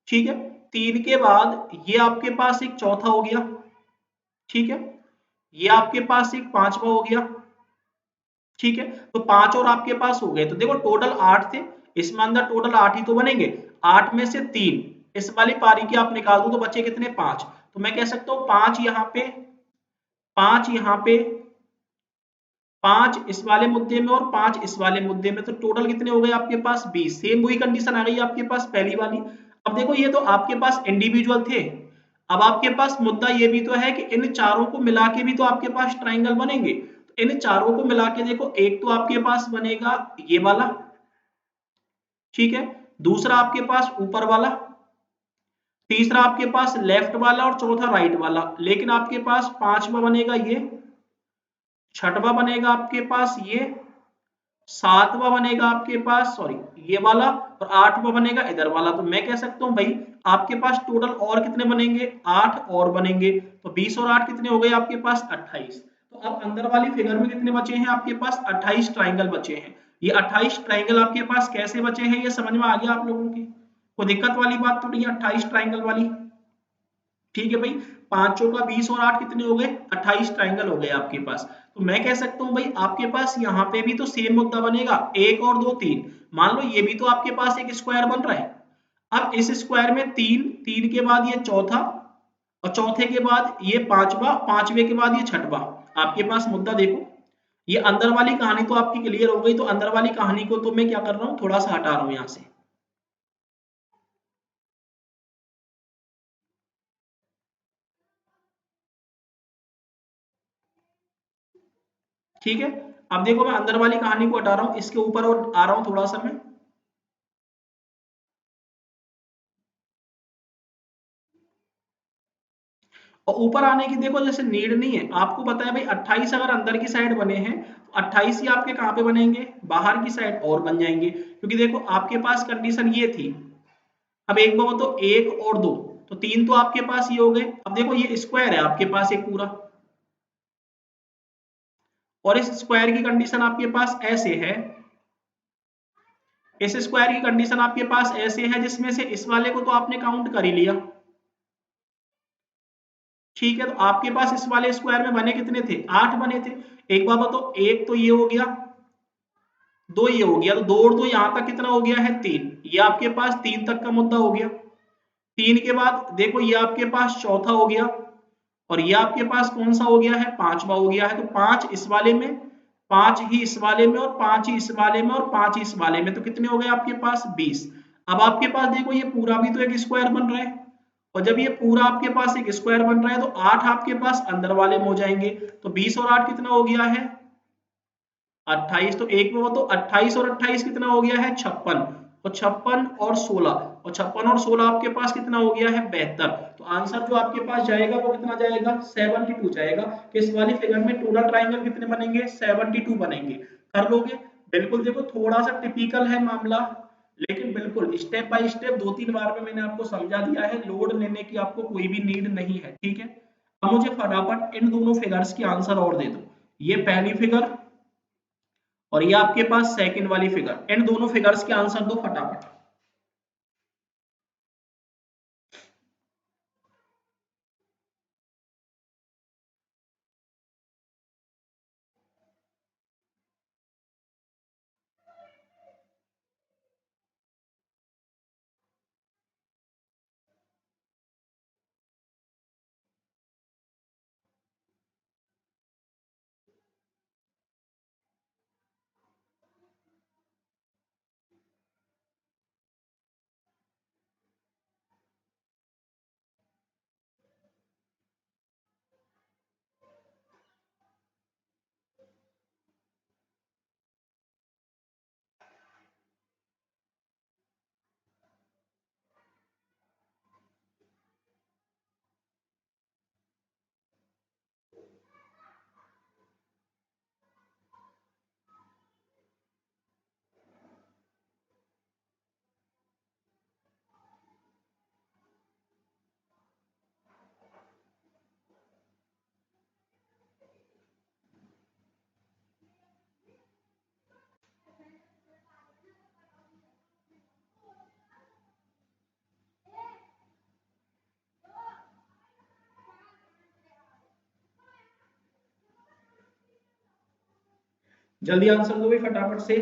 ठीक है। 3 के बाद ये आपके पास एक चौथा हो गया, ठीक है, ये आपके पास एक पांचवा हो गया, ठीक है। तो 5 और आपके पास हो गए, तो देखो टोटल 8 थे, इसमें अंदर टोटल 8 ही तो बनेंगे, 8 में से 3 इस वाली पारी के आप निकाल दो तो बचे कितने? 5। तो मैं कह सकता हूं 5 यहाँ पे, 5 यहाँ पे, 5 इस वाले मुद्दे में और 5 इस वाले मुद्दे में, तो टोटल कितने हो गए आपके पास? 20। सेम वही कंडीशन आ गई आपके पास पहली वाली। अब देखो ये तो आपके पास इंडिविजुअल थे, अब आपके पास मुद्दा ये भी तो है कि इन चारों को मिला के भी तो आपके पास ट्राइंगल बनेंगे, तो इन चारों को मिला के देखो, एक तो आपके पास बनेगा ये वाला, ठीक है, दूसरा आपके पास ऊपर वाला, तीसरा आपके पास लेफ्ट वाला और चौथा राइट वाला, लेकिन आपके पास पांचवा बनेगा ये, छठवा बनेगा आपके पास ये, सातवां बनेगा आपके पास, सॉरी ये वाला, और आठवां बनेगा इधर वाला। तो मैं कह सकता हूं भाई आपके पास टोटल और कितने बनेंगे, 8 और बनेंगे। तो 20 और 8 कितने हो गए आपके पास, 28। तो अब अंदर वाली फिगर में कितने बचे हैं आपके पास, 28 ट्राइंगल बचे हैं। ये 28 ट्राइंगल आपके पास कैसे बचे हैं, ये समझ में आ गया आप लोगों की, कोई दिक्कत वाली बात तो नहीं है 28 ट्राइंगल वाली। ठीक है भाई, 5 चौका 20 और 8 कितने हो गए, 28 ट्राइंगल हो गए आपके पास। तो मैं कह सकता हूं भाई आपके पास यहाँ पे भी तो सेम मुद्दा बनेगा, 1 और 2 3। मान लो ये भी तो आपके पास एक स्क्वायर बन रहा है। अब इस स्क्वायर में 3, 3 के बाद ये चौथा, और चौथे के बाद ये पांचवा, पांचवे के बाद ये छठवा। आपके पास मुद्दा देखो, ये अंदर वाली कहानी तो आपकी क्लियर हो गई। तो अंदर वाली कहानी को तो मैं क्या कर रहा हूँ, थोड़ा सा हटा रहा हूँ यहाँ से। ठीक है, अब देखो मैं अंदर वाली कहानी को हटा रहा हूँ, इसके ऊपर और आ रहा हूँ थोड़ा सा मैं। और ऊपर आने की देखो जैसे नीड नहीं है, आपको पता है भाई 28 अगर अंदर की साइड बने हैं तो 28 ही आपके कहाँ पे बनेंगे, बाहर की साइड और बन जाएंगे। क्योंकि देखो आपके पास कंडीशन ये थी, अब एक बार तो 1 और 2, तो 3 तो आपके पास ये हो गए। अब देखो ये स्क्वायर है आपके पास एक पूरा, और इस स्क्वायर की कंडीशन आपके पास ऐसे है, इस स्क्वायर की कंडीशन आपके पास ऐसे है, जिसमें से इस वाले को तो आपने काउंट कर ही लिया। ठीक है, तो आपके पास इस वाले स्क्वायर में बने कितने थे, 8 बने थे। एक बाबा तो एक तो ये हो गया, दो ये हो गया, तो दो और दो यहां तक कितना हो गया है, 3। ये आपके पास 3 तक का मुद्दा हो गया। 3 के बाद देखो ये आपके पास चौथा हो गया, और ये आपके पास कौन सा हो गया है, पांचवा हो गया है। तो 5 इस वाले में, 5 ही इस वाले में, और 5 ही इस वाले में, और 5 ही इस वाले में, तो कितने हो गए आपके पास, 20। अब आपके पास देखो ये पूरा भी तो एक स्क्वायर बन रहा है, और जब ये पूरा आपके पास एक स्क्वायर बन रहा है तो 8 आपके पास अंदर वाले में हो जाएंगे। तो 20 और 8 कितना हो गया है, 28। तो एक में वो तो 28 और 28 कितना हो गया है, 56। और 56 और 16, और 56 और 16 आपके पास कितना हो गया है, 72। तो आंसर जो आपके पास जाएगा वो कितना जाएगा, 72 जाएगा। किस वाली फिगर में टोटल ट्राइंगल कितने बनेंगे, 72 बनेंगे। कर लोगे, बिल्कुल देखो थोड़ा सा टिपिकल है मामला, लेकिन बिल्कुल स्टेप बाय स्टेप 2-3 बार में मैंने आपको समझा दिया है, लोड लेने की आपको कोई भी नीड नहीं है। ठीक है, अब मुझे फटाफट इन दोनों फिगर्स की आंसर और दे दो। ये पहली फिगर और ये आपके पास सेकंड वाली फिगर, इन दोनों फिगर्स के आंसर दो फटाफट। जल्दी आंसर दो भाई फटाफट से।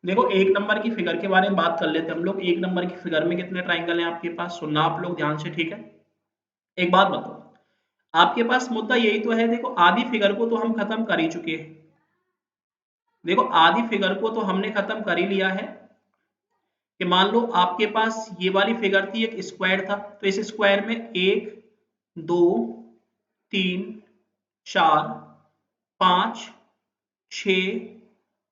देखो एक नंबर की फिगर के बारे में बात कर लेते हैं हम लोग। एक नंबर की फिगर में कितने ट्राइंगल हैं आपके पास, सुनना आप लोग ध्यान से। ठीक है, एक बात बताओ, आपके पास मुद्दा यही तो है। देखो आधी फिगर को तो हम खत्म कर ही चुके हैं। देखो आधी फिगर को तो हमने खत्म कर ही लिया है, कि मान लो आपके पास ये वाली फिगर थी, एक स्क्वायर था, तो इस स्क्वायर में 1 2 3 4 5 6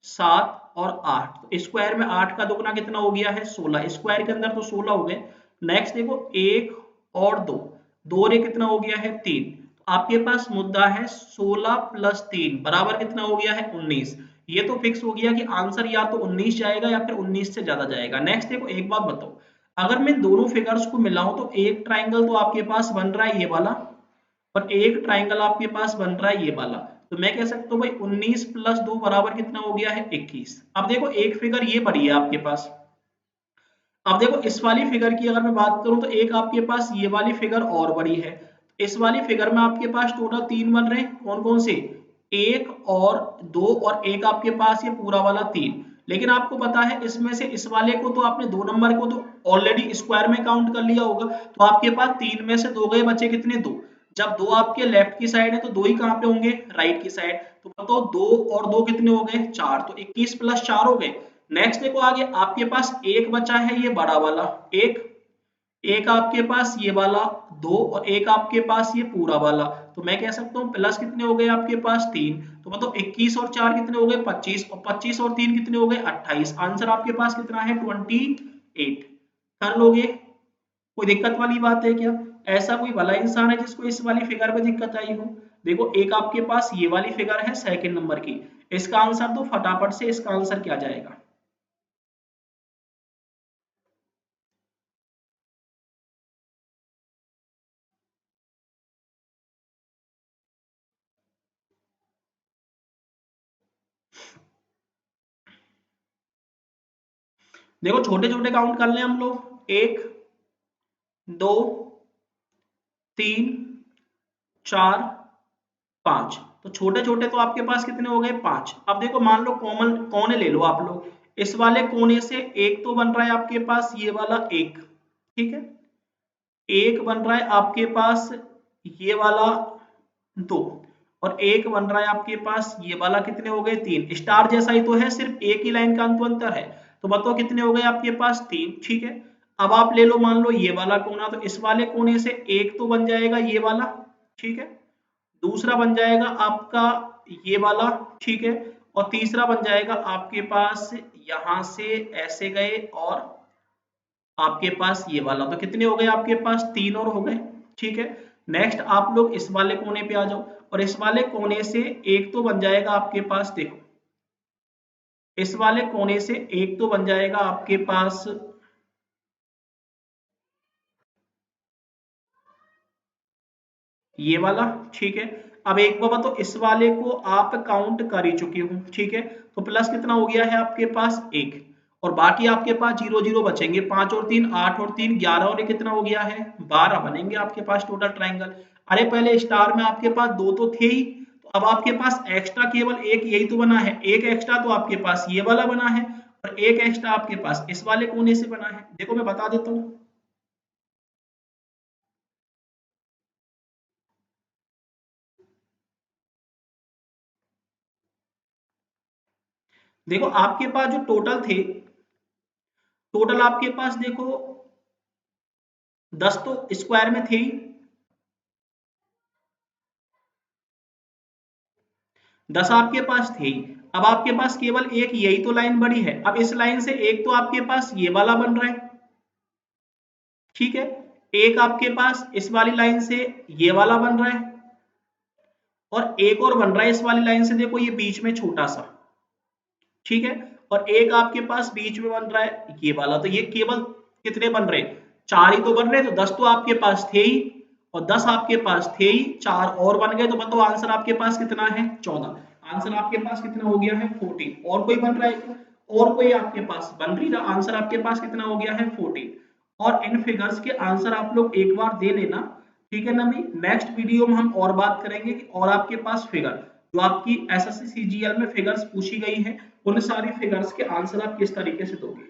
7 और 8। तो स्क्वायर में 8 का दुगना कितना हो गया है, 16। स्क्वायर के अंदर तो 16 हो गए, नेक्स्ट देखो 1 और 2, 2 और 1 कितना हो गया है 3। तो आपके पास मुद्दा है 16 प्लस 3 बराबर कितना हो गया है 19। ये तो फिक्स हो गया कि आंसर या तो 19 जाएगा या फिर 19 से ज्यादा जाएगा। नेक्स्ट देखो एक बात बताओ, अगर मैं दोनों फिगर्स को मिलाऊं तो एक ट्राइंगल तो आपके पास बन रहा है ये वाला, और एक ट्राइंगल आपके पास बन रहा है ये वाला। तो मैं कह सकता हूँ भाई 19 प्लस 2 बराबर कितना हो गया है 21। अब देखो एक फिगर ये बड़ी है आपके पास। अब देखो इस वाली फिगर की अगर मैं बात करूं तो एक आपके पास ये वाली फिगर और बड़ी है। इस वाली फिगर में आपके पास टोटल 3 बन रहे हैं, कौन कौन से, 1 और 2 और एक आपके पास ये पूरा वाला 3। लेकिन आपको पता है इसमें से इस वाले को तो आपने 2 नंबर को तो ऑलरेडी स्क्वायर में काउंट कर लिया होगा, तो आपके पास 3 में से 2 गए, बचे कितने 2। जब 2 आपके लेफ्ट की साइड है तो 2 ही कहां पे होंगे, राइट की साइड। तो बताओ 2 और 2 कितने हो गए 4, तो 21 प्लस 4 हो गए। नेक्स्ट देखो आगे आपके पास एक बचा है ये बड़ा वाला, एक एक आपके पास ये वाला 2 और एक आपके पास ये पूरा वाला। तो मैं कह सकता हूँ प्लस कितने हो गए आपके पास 3। तो मतलब 21 और 4 कितने हो गए 25, और 25 और 3 कितने हो गए 28। आंसर आपके पास कितना है 28। कर लोगे, कोई दिक्कत वाली बात है क्या? ऐसा कोई भला इंसान है जिसको इस वाली फिगर में दिक्कत आई हो? देखो एक आपके पास ये वाली फिगर है सेकंड नंबर की, इसका आंसर तो फटाफट से इसका आंसर क्या जाएगा? देखो छोटे छोटे काउंट कर लें हम लोग, 1 2 3 4 5। तो छोटे छोटे तो आपके पास कितने हो गए 5। अब देखो मान लो कॉमन कोने ले लो आप लोग, इस वाले कोने से एक तो बन रहा है आपके पास ये वाला एक, ठीक है, एक बन रहा है आपके पास ये वाला 2, और एक बन रहा है आपके पास ये वाला, कितने हो गए 3। स्टार जैसा ही तो है, सिर्फ एक ही लाइन का अंतर है। तो बताओ कितने हो गए आपके पास 3, ठीक है। अब आप ले लो मान लो ये वाला कोना, तो इस वाले कोने से एक तो बन जाएगा ये वाला, ठीक है, दूसरा बन जाएगा आपका ये वाला, ठीक है, और तीसरा बन जाएगा आपके पास यहां से ऐसे गए और आपके पास ये वाला। तो कितने हो गए आपके पास 3 और हो गए, ठीक है। नेक्स्ट आप लोग इस वाले कोने पे आ जाओ, और इस वाले कोने से एक तो बन जाएगा आपके पास, देखो इस वाले कोने से एक तो बन जाएगा आपके पास ये वाला, ठीक है। अब एक बाबा तो इस वाले को आप काउंट कर ही चुके हो, ठीक है, तो प्लस कितना हो गया है आपके पास 1, और बाकी आपके पास 0 0 बचेंगे, 5 और 3 8 और 3 11, और ये कितना हो गया है 12 बनेंगे आपके पास टोटल ट्राइंगल। अरे पहले स्टार में आपके पास 2 तो थे ही, तो अब आपके पास एक्स्ट्रा केवल एक यही तो बना है, एक एक्स्ट्रा तो आपके पास ये वाला बना है, और एक एक्स्ट्रा आपके पास इस वाले कोने से बना है। देखो मैं बता देता हूँ, देखो आपके पास जो टोटल थे, टोटल आपके पास देखो 10 तो स्क्वायर में थे ही, 10 आपके पास थे ही। अब आपके पास केवल एक यही तो लाइन बड़ी है, अब इस लाइन से एक तो आपके पास ये वाला बन रहा है, ठीक है, एक आपके पास इस वाली लाइन से ये वाला बन रहा है, और एक और बन रहा है इस वाली लाइन से, देखो ये बीच में छोटा सा, ठीक है, और एक आपके पास बीच में बन रहा है ये वाला। तो ये केवल कितने बन रहे, 4 ही तो बन रहे, तो 10 तो आपके पास थे ही, और 10 आपके पास थे ही, 4 और बन गए, तो बताओ आंसर आपके पास कितना है 14। आंसर आपके पास कितना हो गया है 14। और कोई बन रहा है क्या? और कोई आपके पास बन रही ना, आंसर आपके पास कितना हो गया है 14। और इन फिगर्स के आंसर आप लोग एक बार दे लेना, ठीक है ना भाई। नेक्स्ट वीडियो में हम और बात करेंगे कि और आपके पास फिगर जो आपकी एसएससी सीजीएल में फिगर्स पूछी गई है, उन सारी फिगर्स के आंसर आप किस तरीके से दोगे।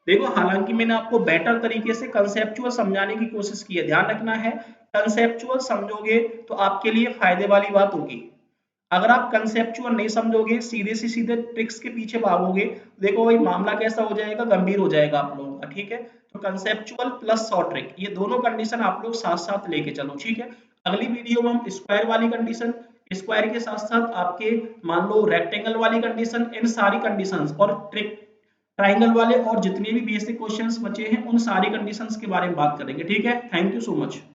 देखो हालांकि मैंने आपको बेटर तरीके से कंसेप्चुअल समझाने की कोशिश की है, ध्यान रखना है कंसेप्चुअल समझोगे तो आपके लिए फायदे वाली बात होगी। अगर आप कंसेप्चुअल नहीं समझोगे, सीधे से सीधे ट्रिक्स के पीछे भागोगे, देखो भाई मामला कैसा हो जाएगा, गंभीर हो जाएगा आप लोगों का, ठीक है। तो कंसेप्चुअल प्लस शॉर्ट ट्रिक, ये दोनों कंडीशन आप लोग साथ साथ लेके चलो, ठीक है। अगली वीडियो में हम स्क्वायर वाली कंडीशन, स्क्वायर के साथ साथ आपके मान लो रेक्टेंगल वाली कंडीशन, इन सारी कंडीशंस और ट्रिक ट्राइंगल वाले और जितने भी बेसिक क्वेश्चंस बचे हैं उन सारी कंडीशंस के बारे में बात करेंगे। ठीक है, थैंक यू सो मच।